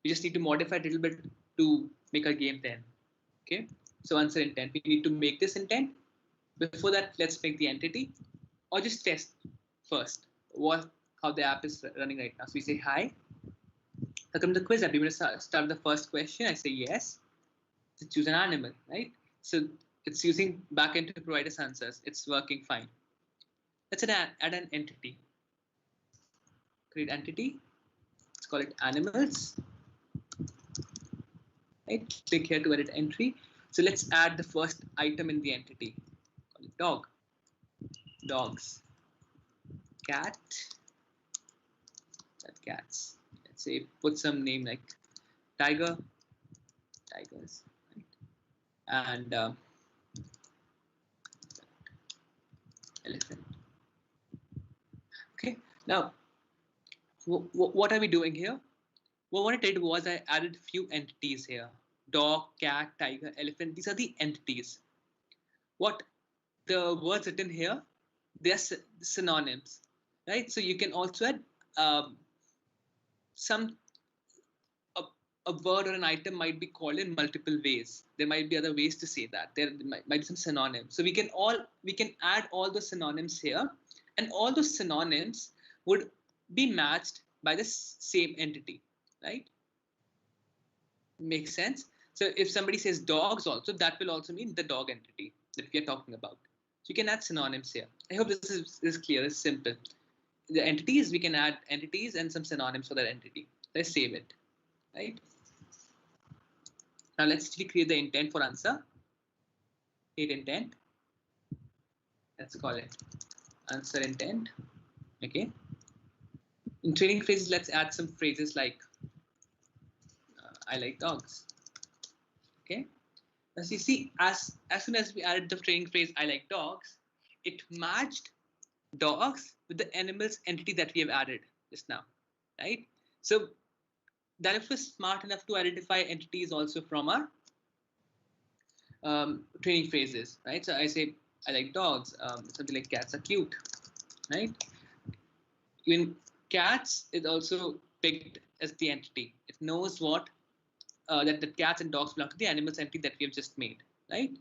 just need to modify it a little bit to make our game then. Okay, so answer intent. We need to make this intent. Before that, let's make the entity, or just test first how the app is running right now. So we say hi. Welcome to the quiz app. You want to start the first question. I say yes. To choose an animal, right? So it's using backend to provide us answers. It's working fine. Let's add an entity. Create entity. Let's call it animals. Right? Click here to edit entry. So let's add the first item in the entity. Call it dog. Dogs. Cat. Cats. Let's say put some name like tiger. Tigers. Right? And elephant. Okay. Now, what are we doing here? Well, what I did was I added a few entities here. Dog, cat, tiger, elephant. These are the entities. What the words written here, they're synonyms, right? So you can also add some a word or an item might be called in multiple ways. There might be other ways to say that. There might be some synonyms. So we can add all the synonyms here, and all those synonyms would be matched by the same entity, right? Makes sense. So if somebody says dogs also, that will also mean the dog entity that we are talking about. So you can add synonyms here. I hope this is clear, it's simple. The entities, we can add entities and some synonyms for that entity. Let's save it, right? Now let's actually create the intent for answer. Create intent. Let's call it answer intent. Okay. In training phrases, let's add some phrases like I like dogs. Okay. As you see, as soon as we added the training phrase I like dogs, it matched dogs with the animals entity that we have added just now, right? So Dialogflow is smart enough to identify entities also from our training phrases, right? So I say I like dogs, something like cats are cute, right? Even cats is also picked as the entity. It knows what that the cats and dogs belong to the animals entity that we have just made, right?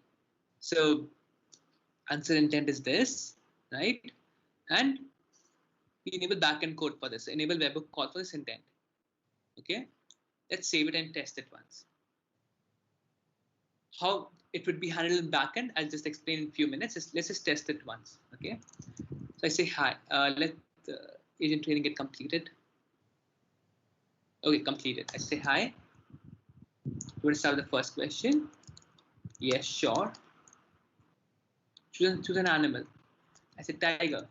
So answer intent is this, right? And we enable backend code for this. Enable webhook call for this intent. Okay, let's save it and test it once. How it would be handled in backend, I'll just explain in a few minutes. Let's just test it once. Okay, so I say hi. Let the agent training get completed. Okay, completed. I say hi. You want to start with the first question? Yes, sure. Choose an animal. I say tiger.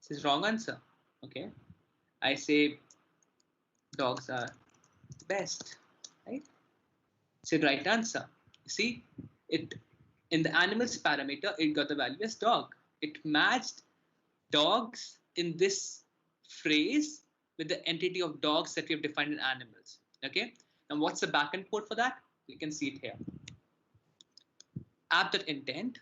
This is wrong answer. Okay. I say dogs are the best, right? Say right answer. You see, it in the animals parameter, it got the value as dog. It matched dogs in this phrase with the entity of dogs that we have defined in animals. Okay. And what's the backend code for that? You can see it here. App.intent,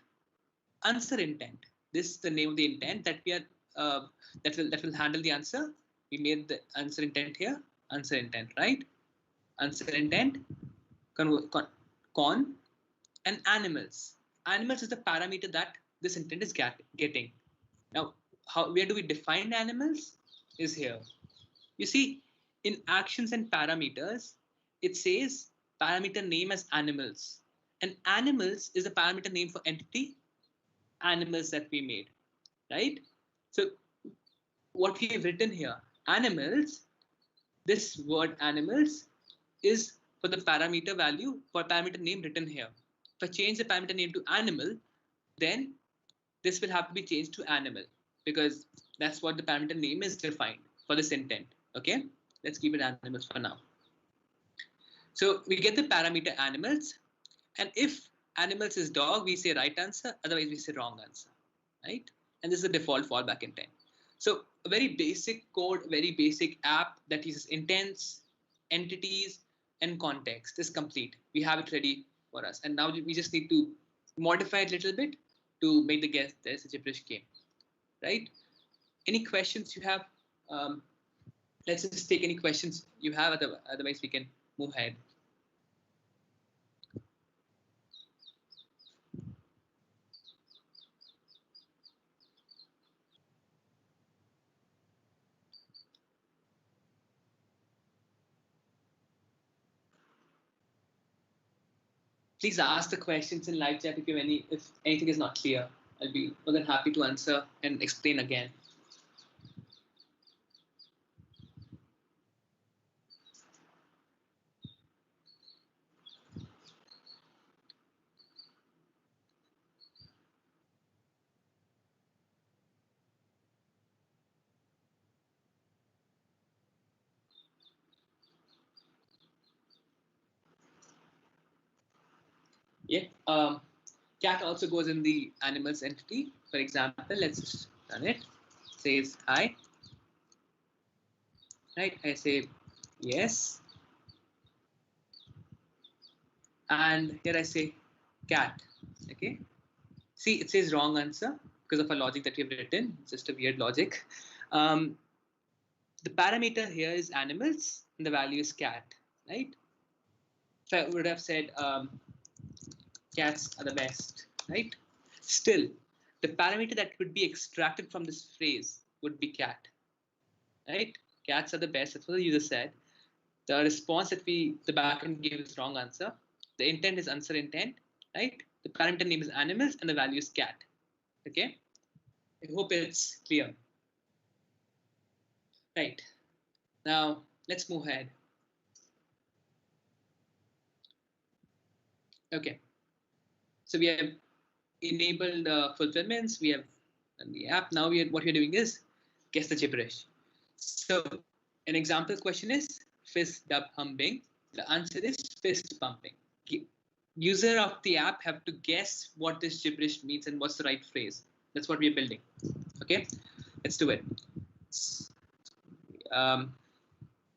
answer intent. This is the name of the intent that we are that will handle the answer. We made the answer intent here. Answer intent, right? Answer intent, con, and animals. Animals is the parameter that this intent is getting. Now, where do we define animals? Is here. You see, in actions and parameters, it says parameter name as animals. And animals is a parameter name for entity animals that we made, right? So what we have written here, animals, this word animals is for the parameter value for parameter name written here. If I change the parameter name to animal, then this will have to be changed to animal because that's what the parameter name is defined for this intent. Okay, let's keep it animals for now. So we get the parameter animals, and if animals is dog, we say right answer, otherwise we say wrong answer, right? And this is the default fallback intent. So a very basic code, very basic app that uses intents, entities, and context is complete. We have it ready for us, and now we just need to modify it a little bit to make the guess there's a gibberish game, right? Any questions you have? Um, let's just take any questions you have, otherwise we can move ahead. Please ask the questions in live chat if anything is not clear. I'll be more than happy to answer and explain again. Yeah. Cat also goes in the animals entity. For example, let's just run it. Says hi. Right. I say yes. And here I say cat. Okay. See, it says wrong answer because of a logic that we've written. It's just a weird logic. Um, the parameter here is animals and the value is cat. Right. So I would have said cats are the best, right? Still, the parameter that would be extracted from this phrase would be cat, right? Cats are the best. That's what the user said. The response that the backend gave is wrong answer. The intent is answer intent, right? The parameter name is animals and the value is cat. Okay. I hope it's clear. Right. Now let's move ahead. Okay. So we have enabled fulfillments. We have done the app. Now what we're doing is guess the gibberish. So an example question is fist dub humping. The answer is fist pumping. User of the app have to guess what this gibberish means and what's the right phrase. That's what we're building. Okay, let's do it. I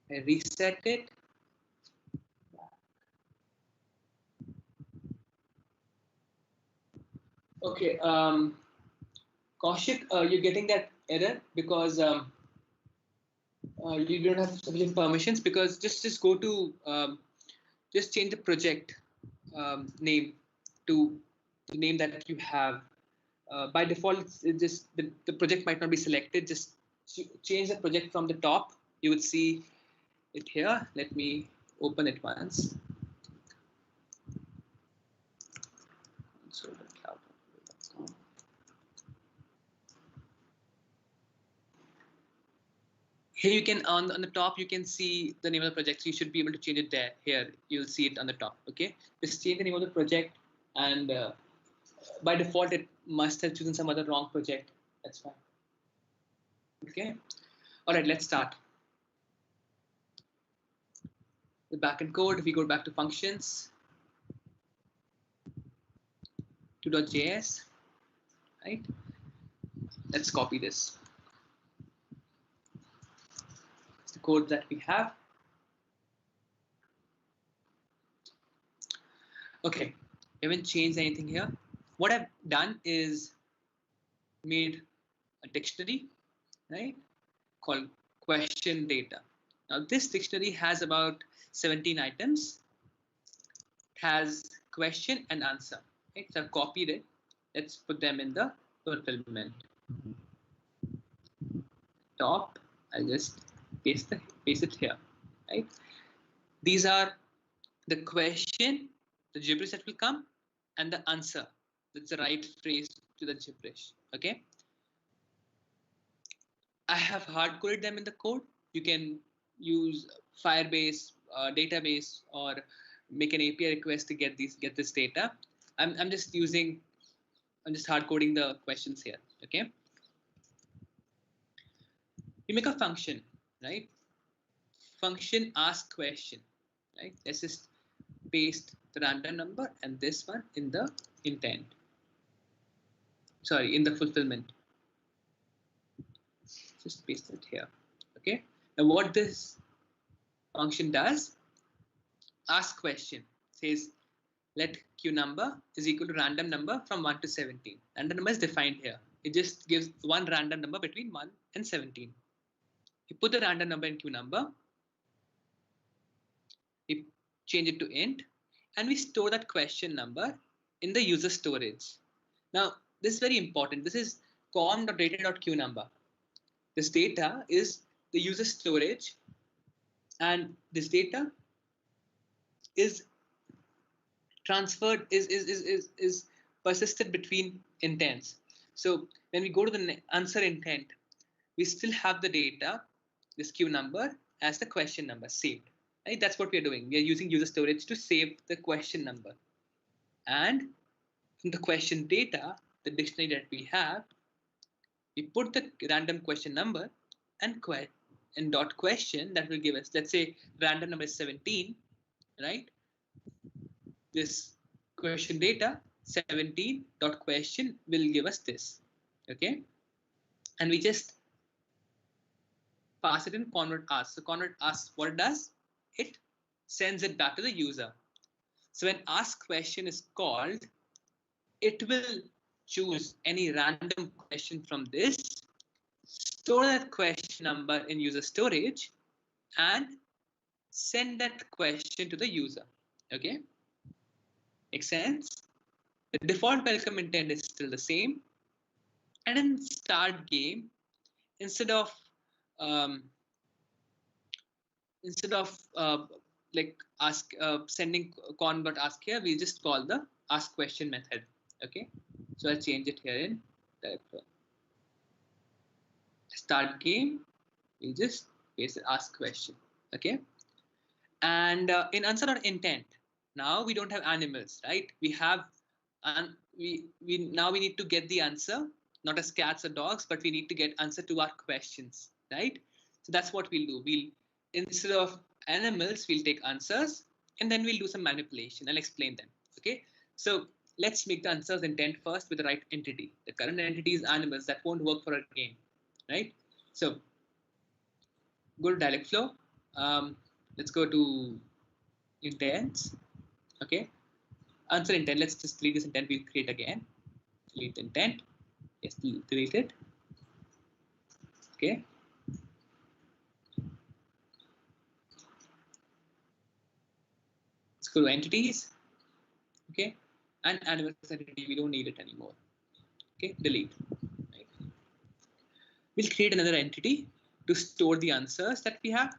reset it. Okay, Kaushik, you're getting that error because you don't have sufficient permissions. Because just go to just change the project name to the name that you have. By default, it's just the project might not be selected. Just change the project from the top. You would see it here. Let me open it once. Here you can on the top you can see the name of the project. So you should be able to change it there. Here you'll see it on the top. Okay, just change the name of the project, and by default it must have chosen some other wrong project. That's fine. Okay. All right. Let's start. The backend code. If we go back to functions, 2.js, right? Let's copy this. It's the code that we have. Okay, haven't changed anything here. What I've done is made a dictionary, right, called question data. Now this dictionary has about 17 items. It has question and answer. Right? So I've copied it. Let's put them in the fulfillment. Top. I'll just paste it here. Right. These are the question, the gibberish that will come, and the answer. That's the right phrase to the gibberish. Okay. I have hard coded them in the code. You can use Firebase database or make an API request to get this data. I'm just hard coding the questions here. Okay. You make a function, right? function ask question, right? Let's just paste the random number and this one in the intent. Sorry, in the fulfillment. Just paste it here. Okay. Now what this function does, ask question, says let q number is equal to random number from 1 to 17. Random number is defined here. It just gives one random number between 1 and 17. You put the random number in q number, we change it to int, and we store that question number in the user storage. Now, this is very important. This is com.data.q number. This data is the user storage, and this data is transferred, is persisted between intents. So when we go to the answer intent, we still have the data, this q number, as the question number saved. Right? That's what we're doing. We are using user storage to save the question number. And from the question data, the dictionary that we have, we put the random question number and dot question that will give us, let's say random number is 17, right? This question data 17 dot question will give us this, okay? And we just pass it in convert ask. So convert ask, what it does, it sends it back to the user. So when ask question is called, it will choose any random question from this, store that question number in user storage, and send that question to the user. Okay, makes sense? The default welcome intent is still the same, and in start game, instead of like ask sending convert ask here, we just call the ask question method. Okay, so I'll change it here in the start game. We just paste ask question. Okay, and in answer or intent, now we don't have animals, right? We have, and we now we need to get the answer, not as cats or dogs, but we need to get answer to our questions, right? So that's what we'll do. We'll, instead of animals, we'll take answers, and then we'll do some manipulation. I'll explain them. Okay, so let's make the answers intent first with the right entity. The current entity is animals. That won't work for our game, right? So go to Dialogflow. Let's go to intents. Okay, answer intent. Let's just delete this intent. We'll create again. Delete intent. Yes, delete it. Okay. Let's go to entities. Okay, and animals entity. We don't need it anymore. Okay, delete. Right. We'll create another entity to store the answers that we have.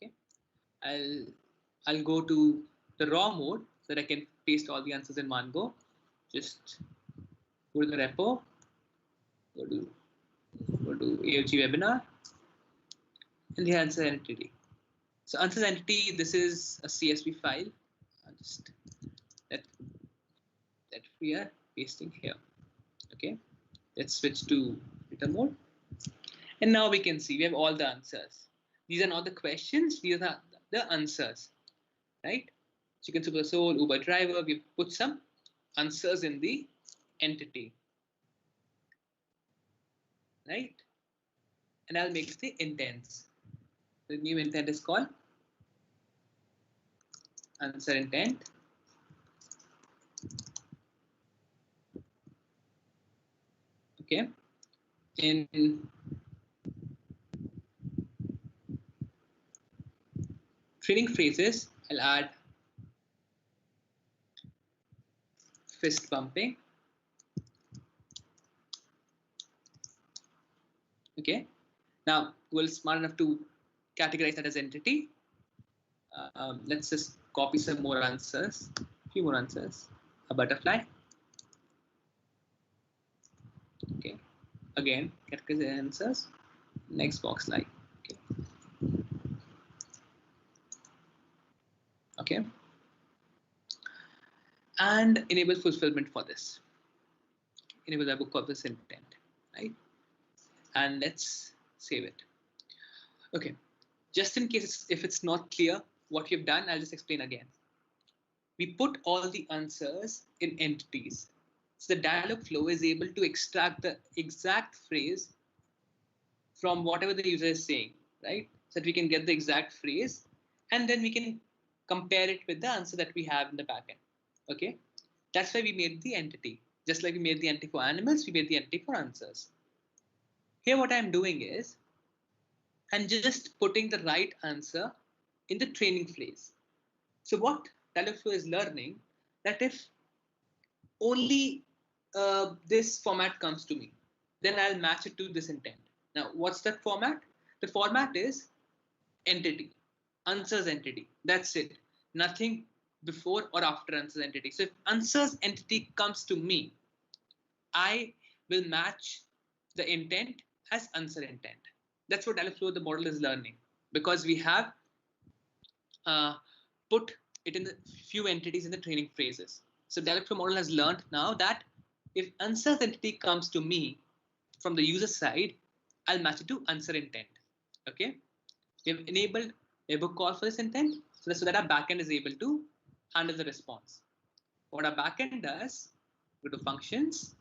Okay, I'll go to the raw mode so that I can paste all the answers in one go. Just go to the repo, go to AFG webinar, and the answer entity. So answers entity, this is a CSV file. Just that we are pasting here. Okay, let's switch to data mode, and now we can see we have all the answers. These are not the questions; these are the answers, right? Chicken Super Soul, Uber driver. We've put some answers in the entity, right? And I'll make the intents. The new intent is called answer intent. Okay, in training phrases, I'll add fist bumping. Okay, now we're smart enough to categorize that as entity. Let's just copy some more answers, a few more answers. A butterfly. Okay, again, categorize answers. Next box like. Okay. Okay. And enable fulfillment for this. Enable the book of this intent, right? And let's save it. Okay, just in case if it's not clear what we've done, I'll just explain again. We put all the answers in entities. So the dialog flow is able to extract the exact phrase from whatever the user is saying, right? So that we can get the exact phrase and then we can compare it with the answer that we have in the backend. Okay, that's why we made the entity. Just like we made the entity for animals, we made the entity for answers. Here, what I'm doing is I'm just putting the right answer in the training phase. So what Dialogflow is learning that if only this format comes to me, then I'll match it to this intent. Now, what's that format? The format is entity, answers entity. That's it. Nothing before or after answers entity. So if answers entity comes to me, I will match the intent as answer intent. That's what Dialogflow the model is learning because we have put it in the few entities in the training phrases. So Dialogflow model has learned now that if answers entity comes to me from the user side, I'll match it to answer intent. Okay, we have enabled a book call for this intent so that our backend is able to handle the response. What our backend does, go to functions,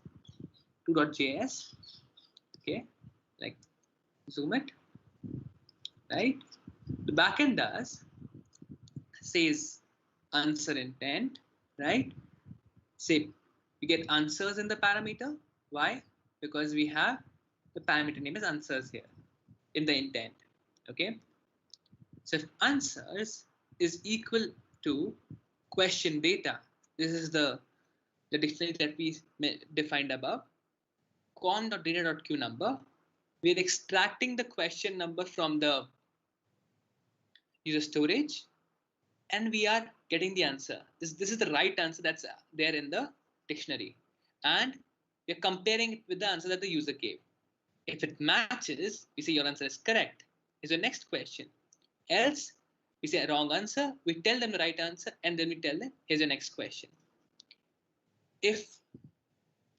2.js, okay, like zoom it, right? The backend does says answer intent, right? Say we get answers in the parameter. Why? Because we have the parameter name is answers here in the intent. Okay. So if answers is equal to question data, this is the dictionary that we defined above, con.data.q number, we're extracting the question number from the user storage and we are getting the answer. This is the right answer that's there in the dictionary. And we're comparing it with the answer that the user gave. If it matches, we say your answer is correct. Is your next question. Else, we say a wrong answer. We tell them the right answer and then we tell them, here's your next question. If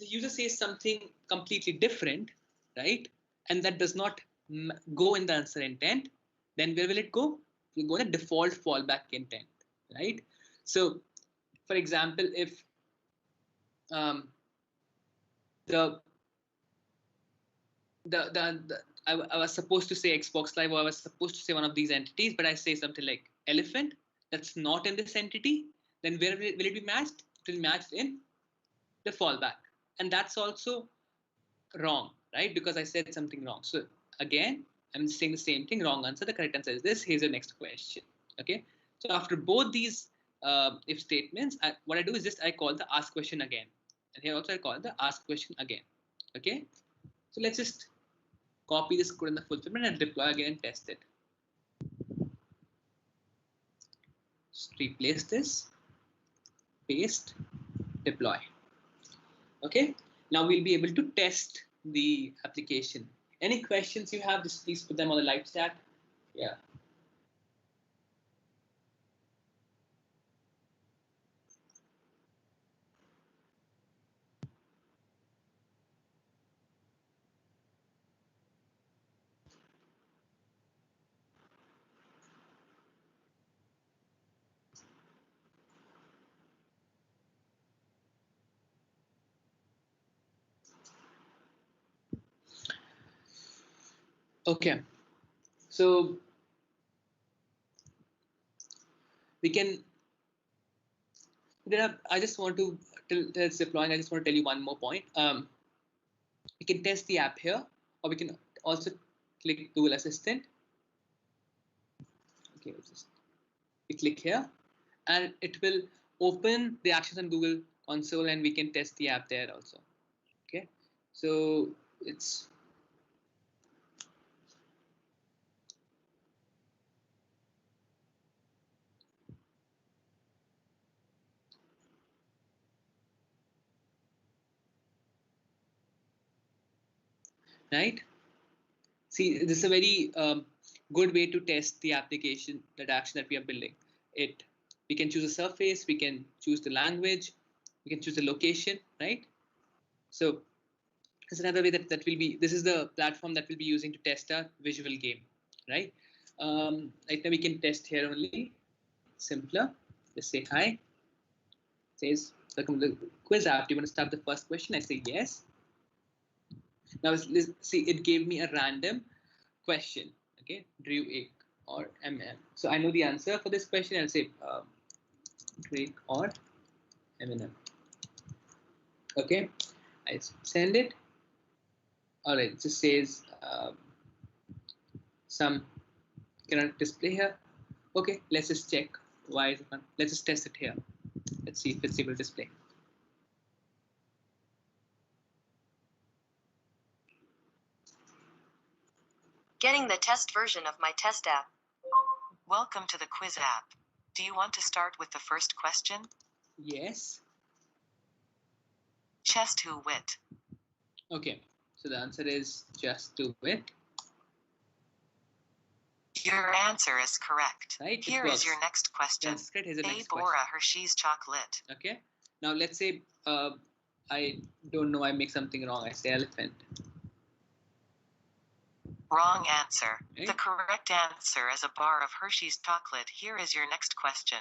the user says something completely different, right, and that does not go in the answer intent, then where will it go? It will go in the default fallback intent, right? So, for example, if the I was supposed to say Xbox Live or I was supposed to say one of these entities, but I say something like elephant that's not in this entity, then where will it be matched? It will be matched in the fallback. And that's also wrong, right? Because I said something wrong. So again, I'm saying the same thing, wrong answer. The correct answer is this. Here's your next question. Okay. So after both these if statements, what I do is just I call the ask question again. And here also I call the ask question again. Okay. So let's just copy this code in the fulfillment and deploy again and test it. Just replace this, paste, deploy. Okay, now we'll be able to test the application. Any questions you have, just please put them on the live chat. Yeah. Okay, so we can. I just want to till it's deploying. I just want to tell you one more point. We can test the app here, or we can also click Google Assistant. Okay, we click here, and it will open the actions on Google Console, and we can test the app there also. Okay, so it's right. See, this is a very good way to test the application, that action that we are building. We can choose a surface, we can choose the language, we can choose the location, right? So it's another way that will be. This is the platform that we'll be using to test our visual game, right? Right now we can test here only. Simpler. Just say hi. Says welcome to the quiz app. Do you want to start the first question? I say yes. Now let's see, it gave me a random question. Okay, Drew egg or MM. So I know the answer for this question. I'll say Drake or Eminem. Okay, I send it. All right, it just says some cannot display here. Okay, let's just check why is it not. Let's just test it here. Let's see if it's able to display. Getting the test version of my test app. Welcome to the quiz app. Do you want to start with the first question? Yes. Chess to wit. Okay, so the answer is just to it. Your answer is correct. Right. Here is your next question. Sanskrit is the next Bora question. Hershey's chocolate. Okay. Now let's say I don't know. I make something wrong. I say elephant. Wrong answer. Right. The correct answer is a bar of Hershey's chocolate. Here is your next question.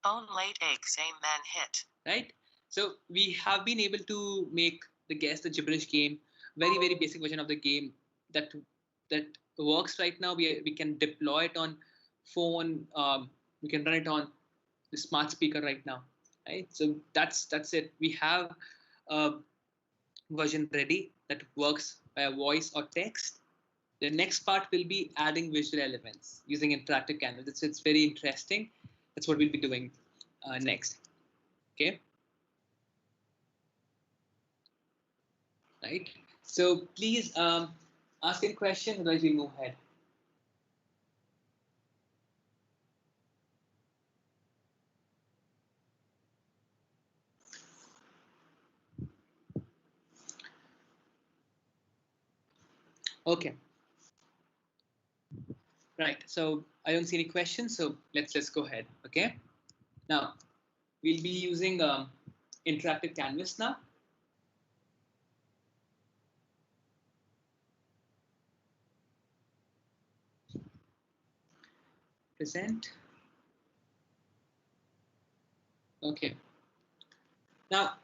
Own late eggs, amen hit. Right. So we have been able to make the guess the gibberish game, very basic version of the game that works right now. We can deploy it on phone. We can run it on the smart speaker right now. Right. So that's it. We have a version ready that works via voice or text. The next part will be adding visual elements using interactive canvas. It's very interesting. That's what we'll be doing next. Okay. Right. So please ask any question, otherwise we move ahead. Okay. Right. So I don't see any questions. So let's go ahead. Okay. Now we'll be using interactive canvas now. Present. Okay. Now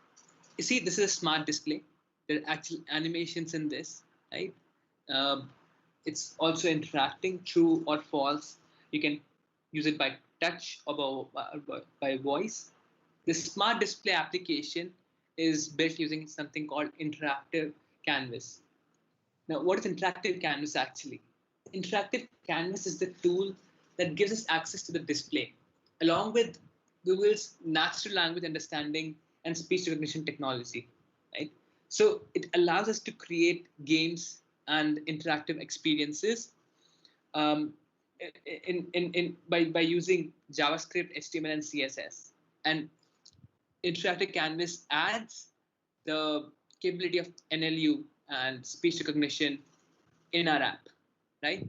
you see, this is a smart display. There are actual animations in this, right? It's also interacting, true or false. You can use it by touch or by voice. The smart display application is built using something called interactive canvas. Now, what is interactive canvas actually? Interactive canvas is the tool that gives us access to the display, along with Google's natural language understanding and speech recognition technology, right? So it allows us to create games and interactive experiences by using JavaScript, HTML, and CSS. And interactive canvas adds the capability of NLU and speech recognition in our app, right?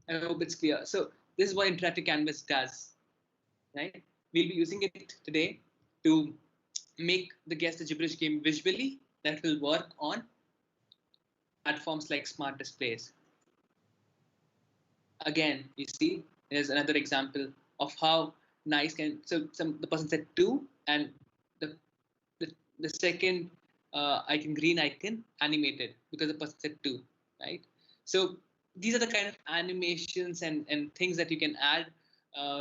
I hope it's clear. So this is what interactive canvas does, right? We'll be using it today to make the Guess the Gibberish game visually that will work on platforms like smart displays. Again, you see, there's another example of how nice can. So the person said 2, and the second icon, green icon, animated because the person said 2, right? So these are the kind of animations and things that you can add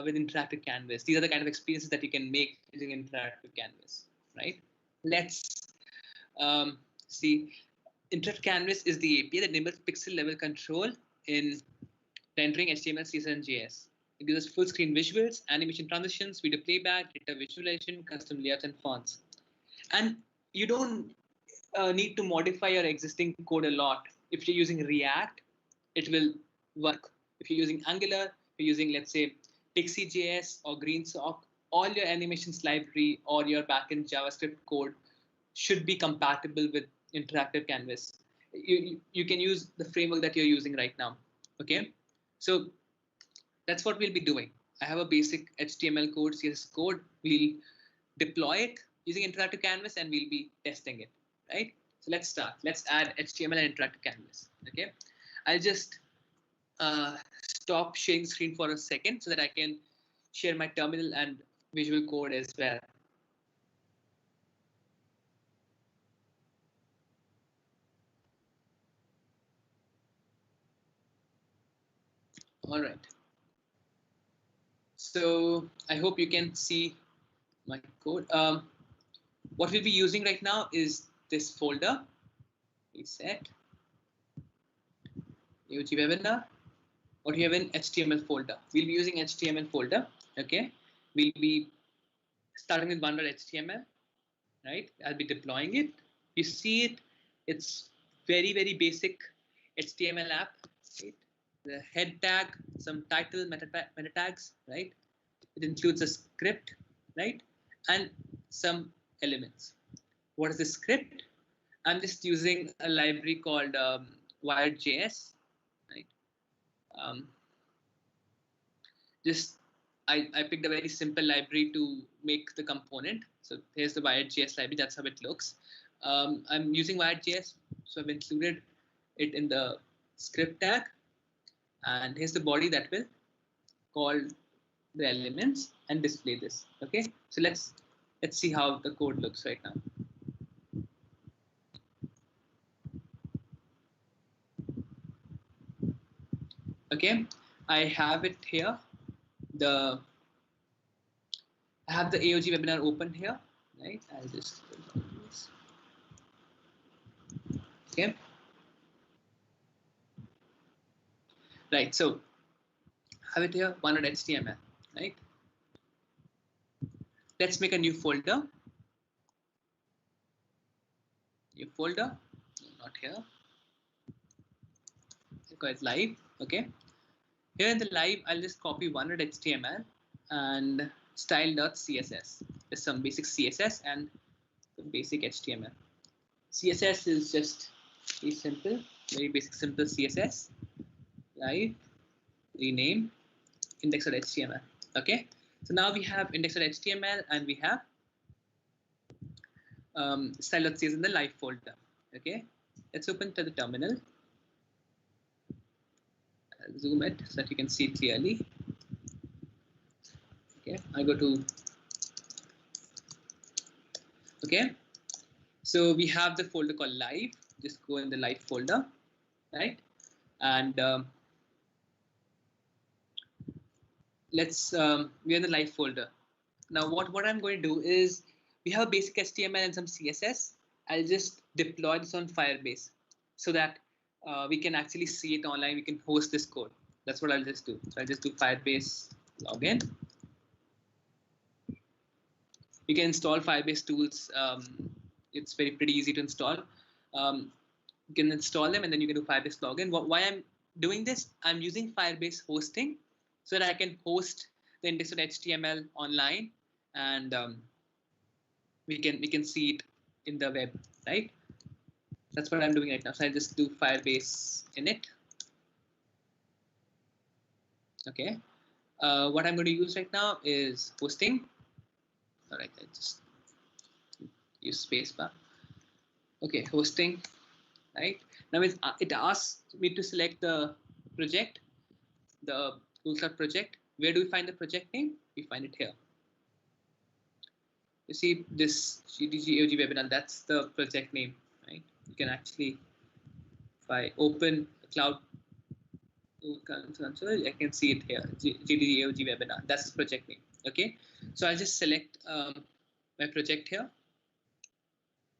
with interactive canvas. These are the kind of experiences that you can make using interactive canvas, right? Let's see. Interactive canvas is the API that enables pixel level control in rendering HTML, CSS, and JS. It gives us full screen visuals, animation transitions, video playback, data visualization, custom layouts, and fonts. And you don't need to modify your existing code a lot. If you're using React, it will work. If you're using Angular, if you're using, let's say, Pixie.js or GreenSock, all your animations library or your backend JavaScript code should be compatible with interactive canvas. You can use the framework that you're using right now. Okay, so that's what we'll be doing. I have a basic HTML code, CSS code. We'll deploy it using interactive canvas and we'll be testing it, right? So let's start. Let's add HTML and interactive canvas. Okay, I'll just stop sharing the screen for a second so that I can share my terminal and visual code as well. All right. So I hope you can see my code. What we'll be using right now is this folder. Reset. AOG webinar. What you have in HTML folder. We'll be using HTML folder. Okay. We'll be starting with one.html. Right. I'll be deploying it. You see it. It's very, very basic HTML app. Right. The head tag, some title, meta tags. Right. It includes a script. Right. And some elements. What is the script? I'm just using a library called Wired.js, right? Just I picked a very simple library to make the component. So here's the Wired.js library. That's how it looks. I'm using Wired.js, so I've included it in the script tag. And here's the body that will call the elements and display this. Okay, so let's see how the code looks right now. Okay, I have it here. I have the AOG webinar open here, right? I'll just okay. Right, so have it here, one.html, right? Let's make a new folder. New folder, not here. It's live, okay. Here in the live, I'll just copy one.html and style.css. There's some basic CSS and the basic HTML. CSS is just very simple, very basic, simple CSS. Live, rename, index.html. Okay, so now we have index.html and we have style.css in the live folder. Okay, let's open to the terminal. I'll zoom it so that you can see it clearly. Okay, I go to. Okay, so we have the folder called live. Just go in the live folder, right? And let's we're in the live folder. Now what I'm going to do is we have a basic HTML and some CSS. I'll just deploy this on Firebase so that we can actually see it online. We can host this code. That's what I'll just do. So I'll just do Firebase login. You can install Firebase tools. It's pretty easy to install. You can install them and then you can do Firebase login. Why I'm doing this? I'm using Firebase hosting so that I can host the index.html online and we can see it in the web, right? That's what I'm doing right now. So I just do Firebase init. Okay. What I'm going to use right now is hosting. All right, I just use spacebar. Okay, hosting. Right now it asks me to select the project, the Toolstar project. Where do we find the project name? We find it here. You see this GDG AOG webinar. That's the project name, right? You can actually, if I open the cloud console, I can see it here. GDG AOG webinar. That's the project name. Okay, so I'll just select my project here.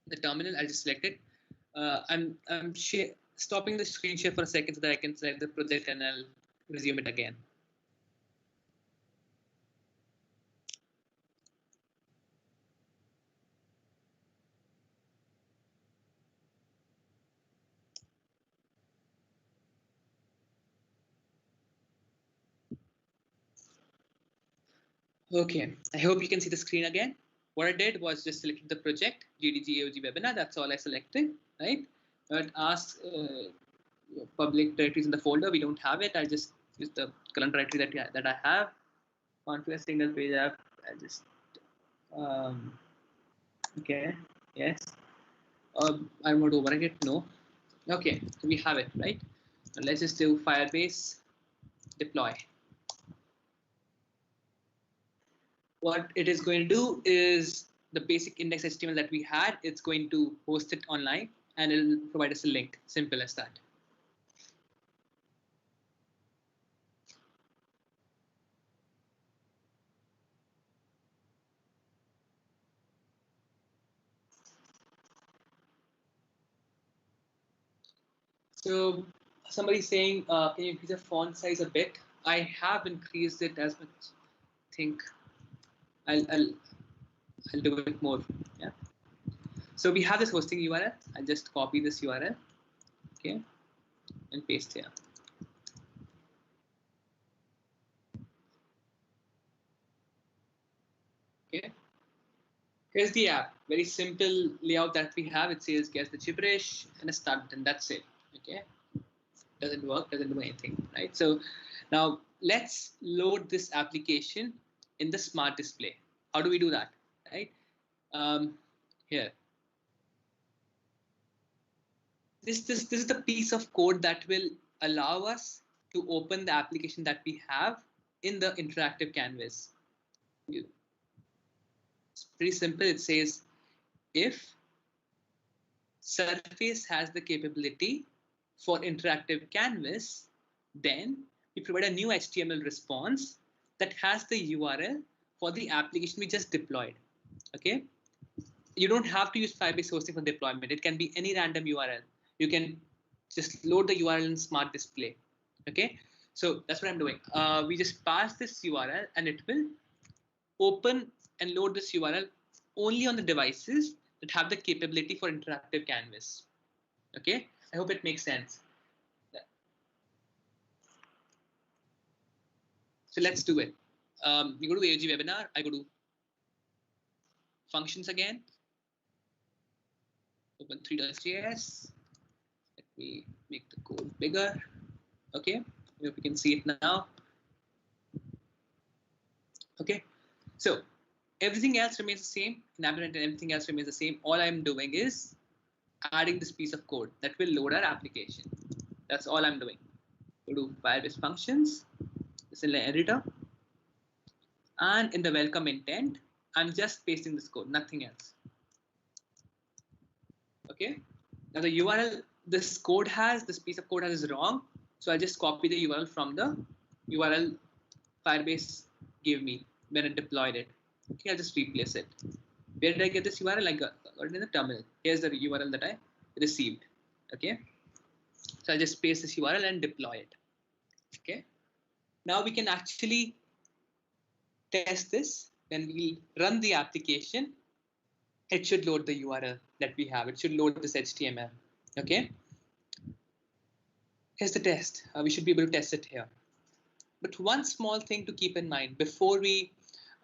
The terminal, I'll just select it. I'm stopping the screen share for a second so that I can select the project and I'll resume it again. Okay, I hope you can see the screen again. What I did was just selected the project, GDG AOG webinar. That's all I selected, right? It asks public directories in the folder. We don't have it. I just use the current directory that I have. Configure single page app. I just okay, yes. I want to overwrite it. No. Okay, so we have it, right? Now let's just do Firebase deploy. What it is going to do is the basic index HTML that we had, it's going to host it online and it'll provide us a link. Simple as that. So somebody's saying, can you increase the font size a bit? I have increased it as much. I think I'll do it more. Yeah. So we have this hosting URL. I'll just copy this URL, okay, and paste here. Okay. Here's the app. Very simple layout that we have. It says guess the gibberish and a start button. That's it. Okay. Doesn't work. Doesn't do anything. Right. So now let's load this application in the smart display. How do we do that? Right. Here. This is the piece of code that will allow us to open the application that we have in the interactive canvas. It's pretty simple. It says if Surface has the capability for interactive canvas, then we provide a new HTML response that has the URL for the application we just deployed. Okay. You don't have to use Firebase hosting for deployment. It can be any random URL. You can just load the URL in smart display. Okay. So that's what I'm doing. We just pass this URL and it will open and load this URL only on the devices that have the capability for interactive canvas. Okay. I hope it makes sense. So let's do it. We go to AOG webinar. I go to functions again. Open 3.js. Let me make the code bigger. Okay, I hope you can see it now. Okay, so everything else remains the same. Navigate and everything else remains the same. All I'm doing is adding this piece of code that will load our application. That's all I'm doing. Go to Firebase functions. This is the editor. And in the welcome intent, I'm just pasting this code, nothing else. Okay. Now the URL this piece of code has is wrong. So I'll just copy the URL from the URL Firebase gave me when it deployed it. Okay, I'll just replace it. Where did I get this URL? I got it in the terminal. Here's the URL that I received. Okay. So I'll just paste this URL and deploy it. Okay. Now we can actually test this. When we run the application, it should load the URL that we have. It should load this HTML. Okay. Here's the test. We should be able to test it here. But one small thing to keep in mind before we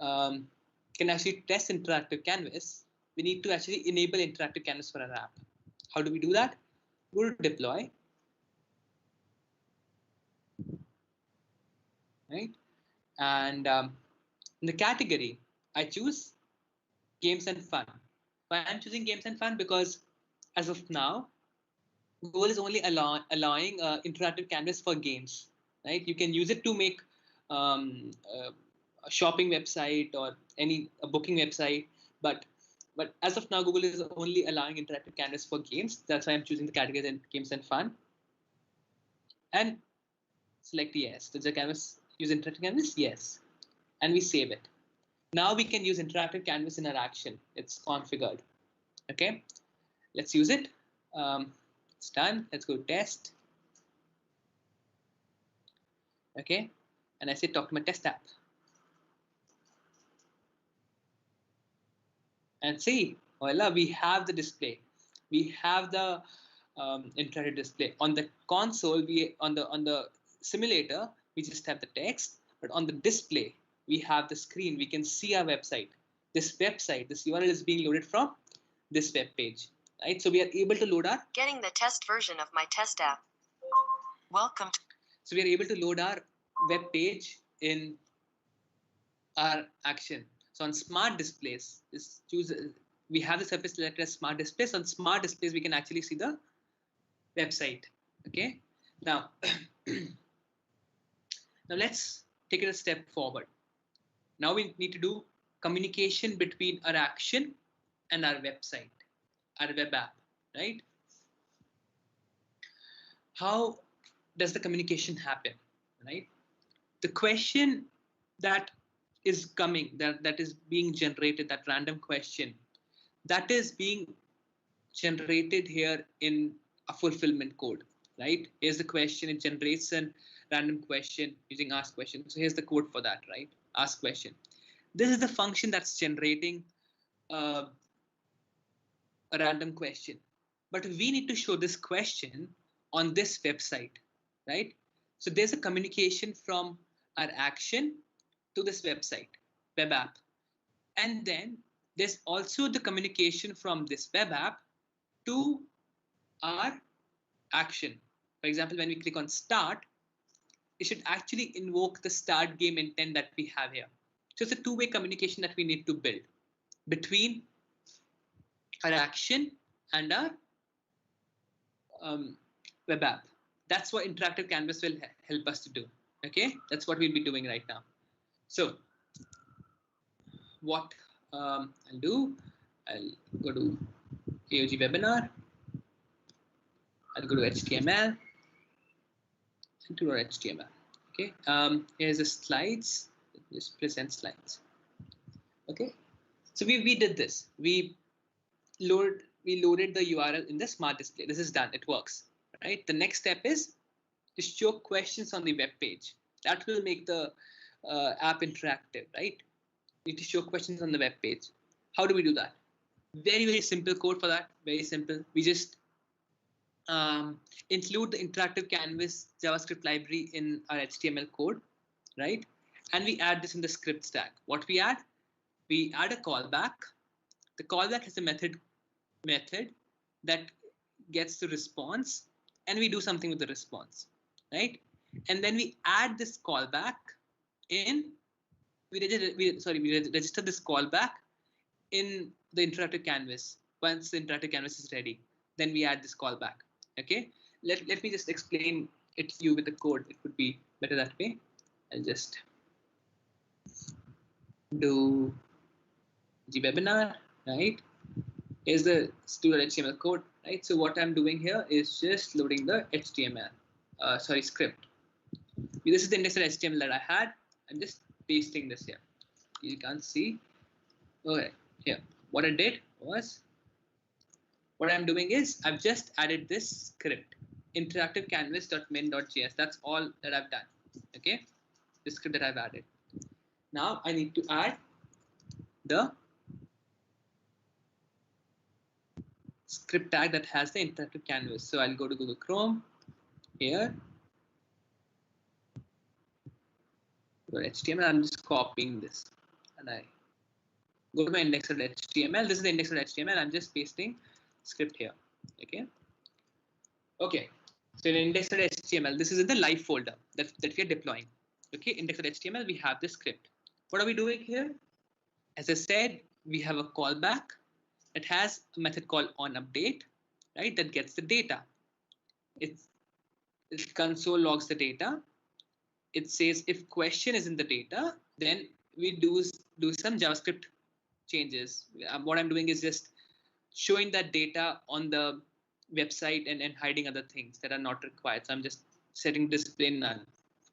can actually test interactive canvas, we need to actually enable interactive canvas for our app. How do we do that? Go to deploy. Right. And in the category, I choose games and fun. Why I'm choosing games and fun? Because as of now, Google is only allowing interactive canvas for games. Right? You can use it to make a shopping website or a booking website, but as of now, Google is only allowing interactive canvas for games. That's why I'm choosing the categories in games and fun. And select yes. Does the canvas use interactive canvas? Yes. And we save it. Now we can use interactive canvas in our action. It's configured. Okay. Let's use it. It's done. Let's go test. Okay. And I say talk to my test app. And see, voila, we have the display. We have the interactive display on the console. On the simulator, we just have the text, but on the display, we have the screen. We can see our website. This URL is being loaded from this web page, right? So we are able to load our getting the test version of my test app. Welcome. So we are able to load our web page in our action. So on smart displays, we have the surface selected as smart displays. On smart displays, we can actually see the website. Okay. Now, Now let's take it a step forward. Now we need to do communication between our action and our website, our web app, right? How does the communication happen, right? The question that is coming, that is being generated, that random question, that is being generated here in a fulfillment code, right? Here's the question, it generates a random question using ask question. So here's the code for that, right? Ask question. This is the function that's generating uh, a random question. But we need to show this question on this website, right? So there's a communication from our action to this website, web app. And then there's also the communication from this web app to our action. For example, when we click on start, it should actually invoke the start game intent that we have here. So it's a two-way communication that we need to build between our action and our web app. That's what interactive canvas will help us to do. Okay, that's what we'll be doing right now. So what I'll do, I'll go to AOG webinar. I'll go to HTML and to our HTML. Okay, here's the slides. Just present slides. Okay, so we did this. We loaded the URL in the smart display. This is done. It works. Right. The next step is to show questions on the web page. That will make the app interactive. Right. You need to show questions on the web page. How do we do that? Very simple code for that. Very simple. We just include the interactive canvas JavaScript library in our HTML code, right? And we add this in the script stack. What we add? We add a callback. The callback has a method that gets the response, and we do something with the response, right? And then we add this callback in. We register this callback in the interactive canvas. Once the interactive canvas is ready, then we add this callback. Okay, let me just explain it to you with the code. It would be better that way. I'll just do the webinar, right? Here's the student HTML code, right? So what I'm doing here is just loading the HTML, script. This is the index of HTML that I had. I'm just pasting this here. You can't see. Okay, here. What I did was, what I'm doing is I've just added this script, interactive canvas.min.js. That's all that I've done. Okay, the script that I've added. Now I need to add the script tag that has the interactive canvas. So I'll go to Google Chrome here. Go to HTML. I'm just copying this, and I go to my index.html. This is the index.html. I'm just pasting script here. Okay. Okay. So in index.html, this is in the live folder that we are deploying. Okay. Index.html, we have the script. What are we doing here? As I said, we have a callback. It has a method called onUpdate, right? That gets the data. It console logs the data. It says if question is in the data, then we do some JavaScript changes. What I'm doing is just showing that data on the website and hiding other things that are not required. So I'm just setting display none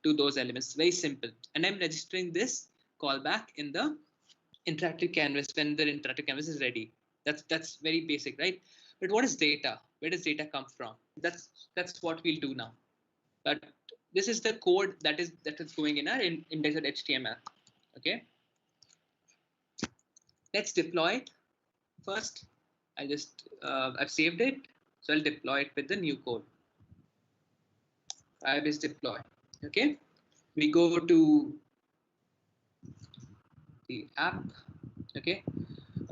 to those elements. Very simple. And I'm registering this callback in the interactive canvas when the interactive canvas is ready. That's very basic, right? But what is data? Where does data come from? That's what we'll do now. But this is the code that is going in our index.html. Okay. Let's deploy it. First, I've saved it, so I'll deploy it with the new code. Firebase deploy. Okay. We go to the app. Okay.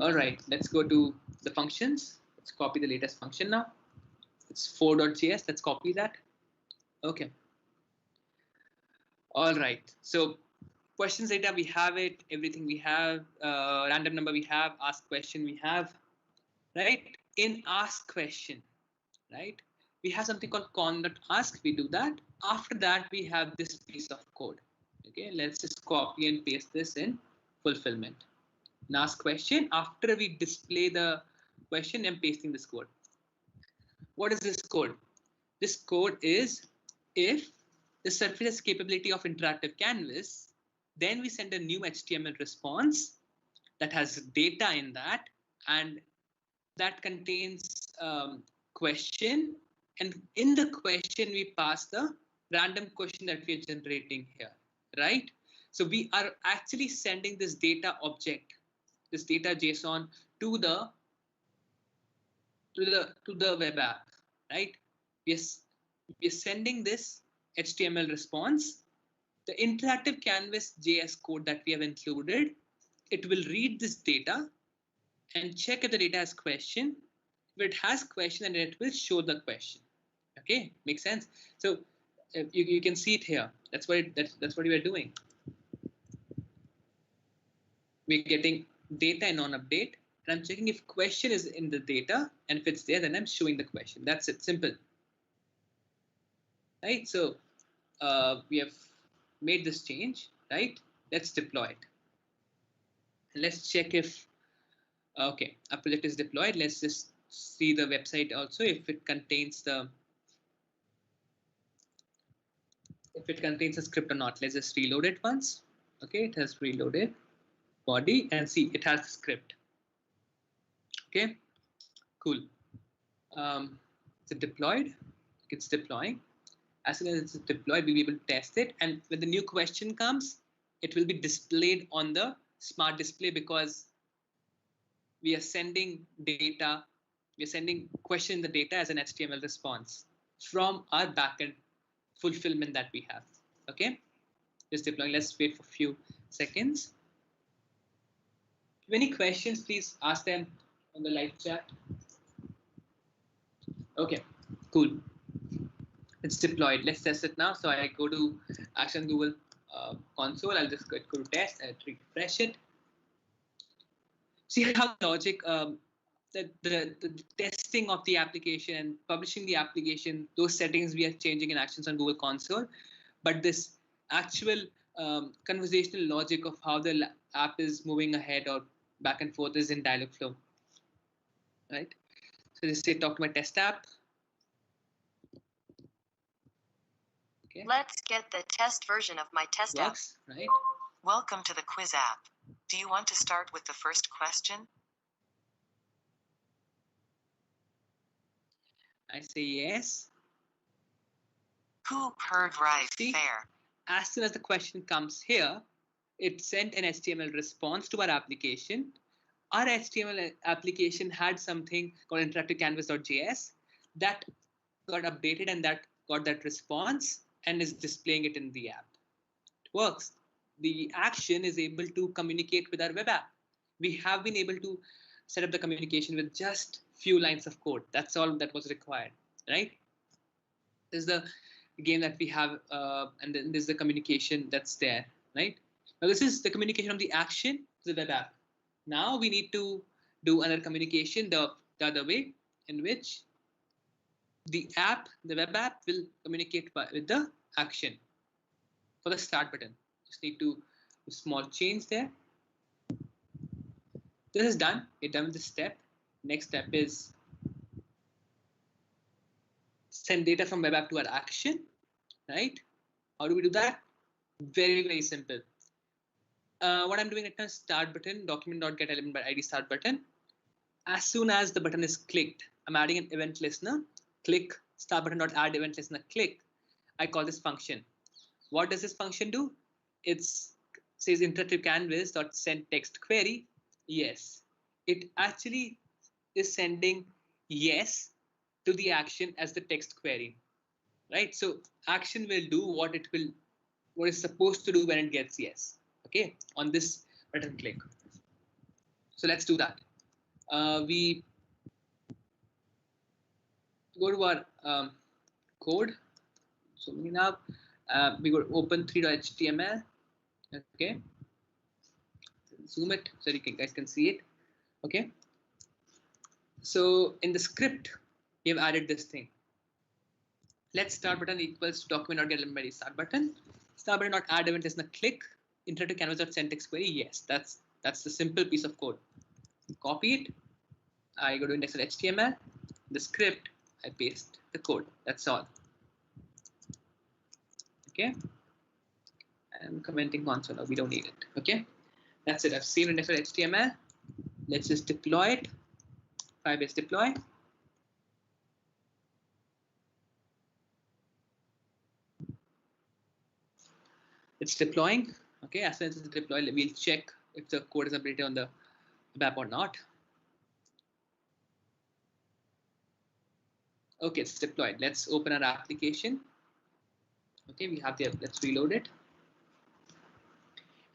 All right. Let's go to the functions. Let's copy the latest function now. It's 4.js. Let's copy that. Okay. All right. So questions data, we have it. Everything we have. Random number we have. Ask question we have. Right. In ask question, right, we have something called con.ask. We do that. After that, we have this piece of code. Okay, let's just copy and paste this in fulfillment. Now ask question. After we display the question, I'm pasting this code. What is this code? This code is if the surface has capability of interactive canvas, then we send a new HTML response that has data in that, and that contains question, and in the question we pass the random question that we are generating here, right? So we are actually sending this data object, this data JSON to the web app, right? We are sending this HTML response. The interactive canvas JS code that we have included, it will read this data and check if the data has question. If it has question, then it will show the question. Okay, makes sense. So you can see it here. That's what we are doing. We're getting data and on update, and I'm checking if question is in the data, and if it's there, then I'm showing the question. That's it, simple. Right, so we have made this change, right? Let's deploy it. And let's check if, okay, our project is deployed. Let's just see the website also, if it contains a script or not. Let's just reload it once. Okay, it has reloaded body, and see it has a script. Okay, cool. Is it deployed? It's deploying. As soon as it's deployed, we'll be able to test it. And when the new question comes, it will be displayed on the smart display, because we are sending data, we are sending question in the data as an HTML response from our backend fulfillment that we have. Okay, just deploying. Let's wait for a few seconds. If you have any questions, please ask them on the live chat. Okay, cool. It's deployed. Let's test it now. So I go to Action Google console. I'll just go to test and refresh it. See how the logic, the testing of the application and publishing the application, those settings we are changing in Actions on Google console. But this actual conversational logic of how the app is moving ahead or back and forth is in Dialogflow. Right. So just say talk to my test app. Okay. Let's get the test version of my test app. Right. Welcome to the quiz app. Do you want to start with the first question? I say yes. Who heard right? See, fair. As soon as the question comes here, it sent an HTML response to our application. Our HTML application had something called interactive canvas.js that got updated, and that got that response and is displaying it in the app. It works. The action is able to communicate with our web app. We have been able to set up the communication with just few lines of code. That's all that was required, right? This is the game that we have, and then there's the communication that's there, right? Now this is the communication from the action to the web app. Now we need to do another communication the other way, in which the web app will communicate with the action. For the start button, just need to do a small change there. This is done. We're done with this step. Next step is send data from web app to our action, right? How do we do that? Very, very simple. What I'm doing right now is start button, document.getElement by ID start button. As soon as the button is clicked, I'm adding an event listener. Click start button.add event listener, click. I call this function. What does this function do? It says interactive canvas.send text query. Yes. It actually is sending yes to the action as the text query. Right? So action will do what it's supposed to do when it gets yes. Okay, on this button click. So let's do that. We go to our code. So now we go to open3.html. Okay, zoom it so you guys can see it. Okay, so in the script we have added this thing. Let's start button equals to document.getElement by start button. Start button dot add event listener click interactive canvas dot send text query. Yes, that's the simple piece of code. Copy it. I go to index.html. The script. I paste the code. That's all. Okay. I'm commenting console. No, we don't need it. Okay. That's it. I've saved index.html. Let's just deploy it. Firebase deploy. It's deploying. Okay, as soon as it's deployed, we'll check if the code is updated on the web app or not. Okay, it's deployed. Let's open our application. Okay, we have the, let's reload it.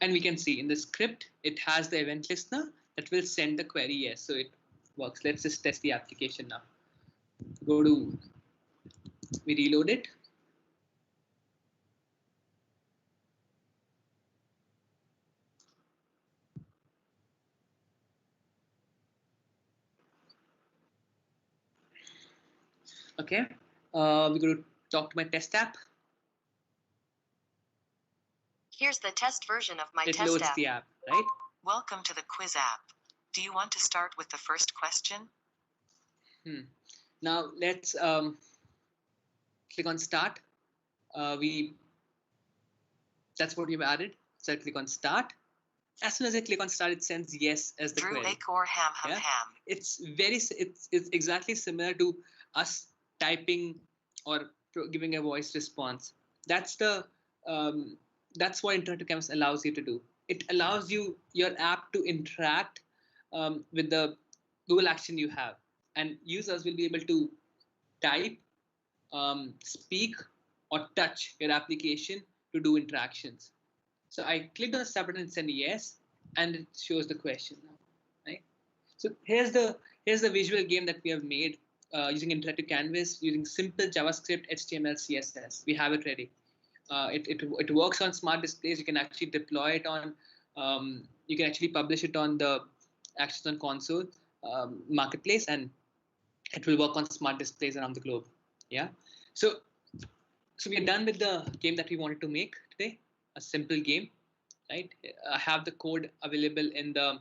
And we can see in the script, it has the event listener that will send the query yes. So it works. Let's just test the application now. We reload it. Okay, we're going to talk to my test app. Here's the test version of my It test loads app. the app, right? Welcome to the quiz app. Do you want to start with the first question? Now let's click on start. That's what we've added. So I click on start. As soon as I click on start, it sends yes as the Drew query. Acor ham ham Yeah? ham. It's exactly similar to us typing or giving a voice response. That's what interactive canvas allows you to do. It allows your app to interact with the Google action you have, and users will be able to type, speak, or touch your application to do interactions. So I clicked on the start button and said yes, and it shows the question now, right? So here's the visual game that we have made using interactive canvas, using simple JavaScript, HTML, CSS. We have it ready. It works on smart displays. You can actually deploy it on. You can actually publish it on the Actions on Console marketplace, and it will work on smart displays around the globe. Yeah. So we're done with the game that we wanted to make today. A simple game, right? I have the code available in the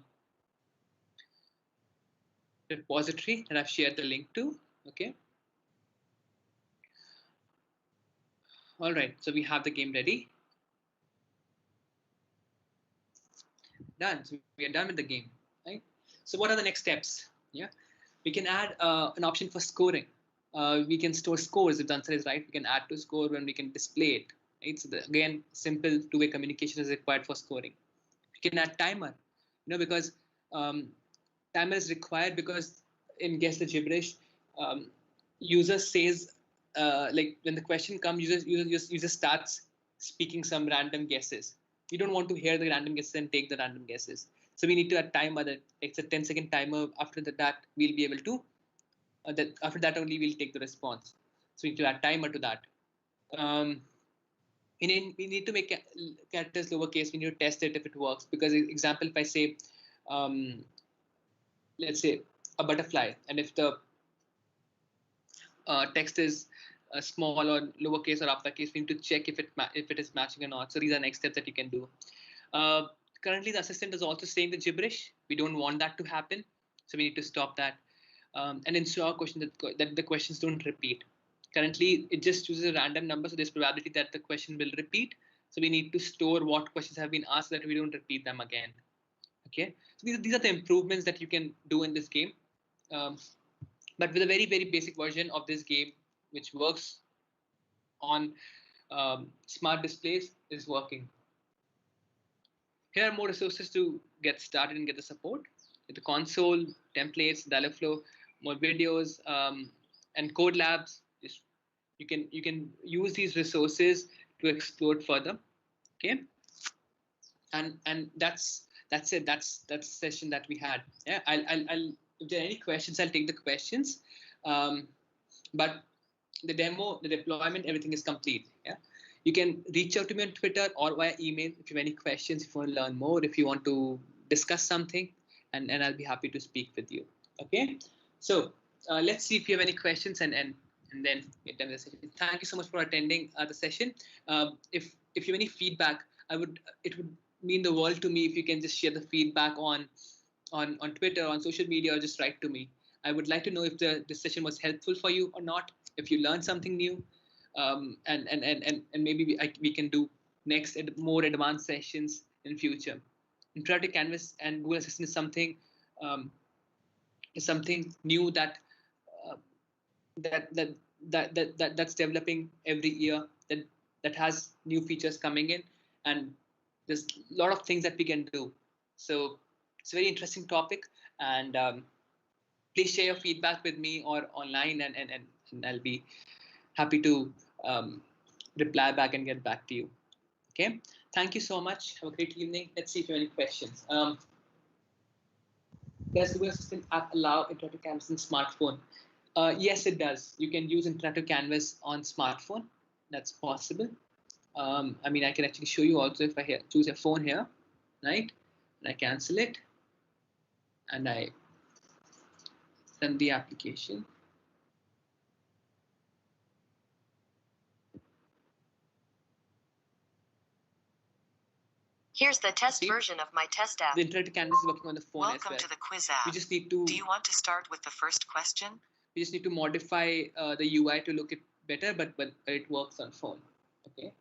repository that I've shared the link to. Okay. All right. So we have the game ready. Done. So we are done with the game, right? So what are the next steps? Yeah. We can add an option for scoring. We can store scores if the answer is right. We can add to score when we can display it. Right? So again, simple two-way communication is required for scoring. We can add timer, because timer is required because in Guess the Gibberish, user says like when the question comes, user starts speaking some random guesses. We don't want to hear the random guesses and take the random guesses. So we need to add timer that it's a 10-second timer. After that, we'll be able to. After that only we'll take the response. So we need to add timer to that. We need to make characters lowercase. We need to test it if it works. Because example, if I say, let's say a butterfly, and if the text is small or lowercase or uppercase, we need to check if it is matching or not. So these are next steps that you can do. Currently, the assistant is also saying the gibberish. We don't want that to happen, so we need to stop that and ensure that the questions don't repeat. Currently, it just chooses a random number, so there's probability that the question will repeat. So we need to store what questions have been asked so that we don't repeat them again. Okay, so these are the improvements that you can do in this game. But with a very, very basic version of this game, which works on smart displays, is working. Here are more resources to get started and get the support. The console, templates, Dialogflow, more videos, and code labs. You can use these resources to explore further. Okay, and that's it. That's the session that we had. Yeah, I'll if there are any questions, I'll take the questions. But the demo, the deployment, everything is complete. Yeah, you can reach out to me on Twitter or via email if you have any questions, if you want to learn more, if you want to discuss something, and I'll be happy to speak with you. Okay, so let's see if you have any questions and then get done with the session. Thank you so much for attending the session. If if you have any feedback, it would mean the world to me if you can just share the feedback on Twitter, on social media, or just write to me. I would like to know if the session was helpful for you or not, if you learned something new, and maybe we can do next more advanced sessions in future. Interactive Canvas and Google Assistant um, is something new uh, that's developing every year, that has new features coming in, and there's a lot of things that we can do. So it's a very interesting topic, and please share your feedback with me or online, and I'll be happy to um, reply back and get back to you. Okay, thank you so much. Have a great evening. Let's see if you have any questions. Does Google Assistant app allow interactive canvas in smartphone? Yes, it does. You can use interactive canvas on smartphone. That's possible. I mean, I can actually show you also if I choose a phone here, right? And I cancel it, and I run the application. Here's the test version of my test app. The interactive canvas is working on the phone as well. Welcome to the quiz app. We just need to. Do you want to start with the first question? We just need to modify the UI to look it better, but it works on phone. Okay.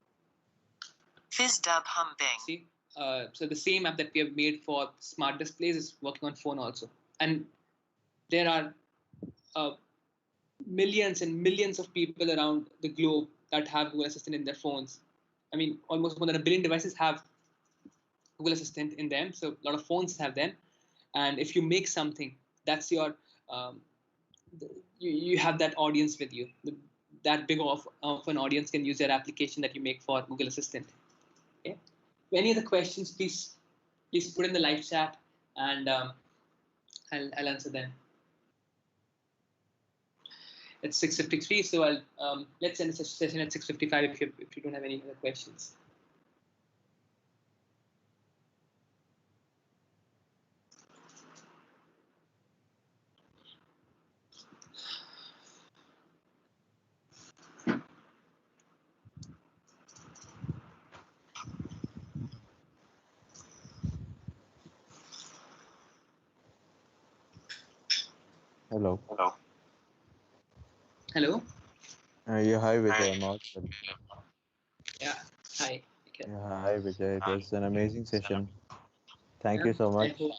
FizzDub humbing. See, so the same app that we have made for smart displays is working on phone also, and there are millions and millions of people around the globe that have Google Assistant in their phones. I mean, almost more than 1 billion devices have Google Assistant in them, so a lot of phones have them. And if you make something, that's your you have that audience with you. That big of an audience can use their application that you make for Google Assistant. Okay. Any other questions, please put in the live chat, and I'll answer them. It's 6:53, so let's end the session at 6:55 if you don't have any other questions. Hello. Hello. Yeah, hi Vijay. I'm audible. Yeah. Hi. Okay. Yeah, hi Vijay. It was an amazing session. Thank Yeah, you so I much. hope.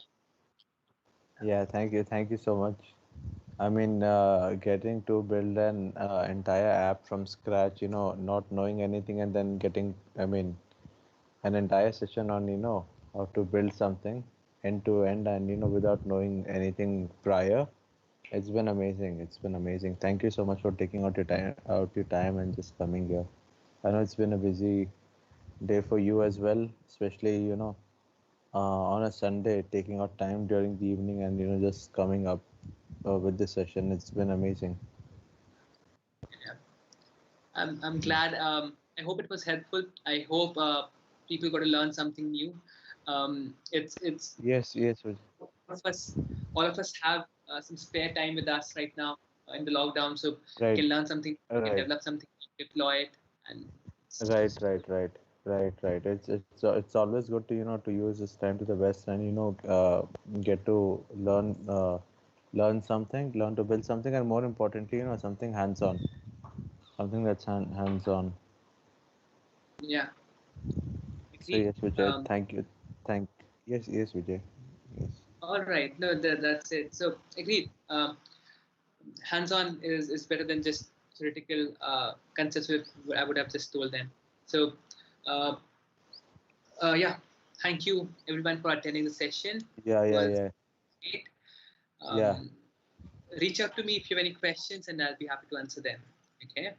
Yeah, thank you so much. I mean, getting to build an entire app from scratch, not knowing anything, and then getting, I mean, an entire session on, how to build something end to end, and without knowing anything prior. It's been amazing. It's been amazing. Thank you so much for taking out your time and just coming here. I know it's been a busy day for you as well, especially on a Sunday, taking out time during the evening and just coming up with this session. It's been amazing. Yeah. I'm glad. I hope it was helpful. I hope people got to learn something new. It's Yes, yes, all of us have some spare time with us right now in the lockdown, so we right, can learn something, we can right, develop something, deploy it, and right, right, right, right. It's always good to to use this time to the best and get to learn something, learn to build something, and more importantly, something hands-on, something that's hands-on. yeah, So agreed. yes, Vijay, thank you, thank yes, Vijay, yes. All right, no, that's it. So agreed. Hands-on is better than just theoretical concepts with I would have just told them. So uh, yeah, thank you everyone for attending the session. Yeah, It yeah, was yeah, great. yeah. Reach out to me if you have any questions, and I'll be happy to answer them. Okay.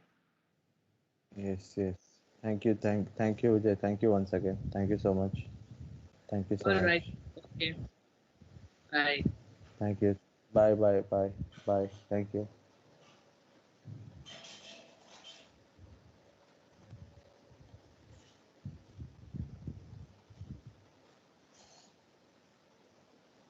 Yes, yes. Thank you, Vijay. Thank you once again. Thank you so much. Thank you so All right. much. Okay. Bye. Thank you. Bye, bye, bye, bye. Thank you.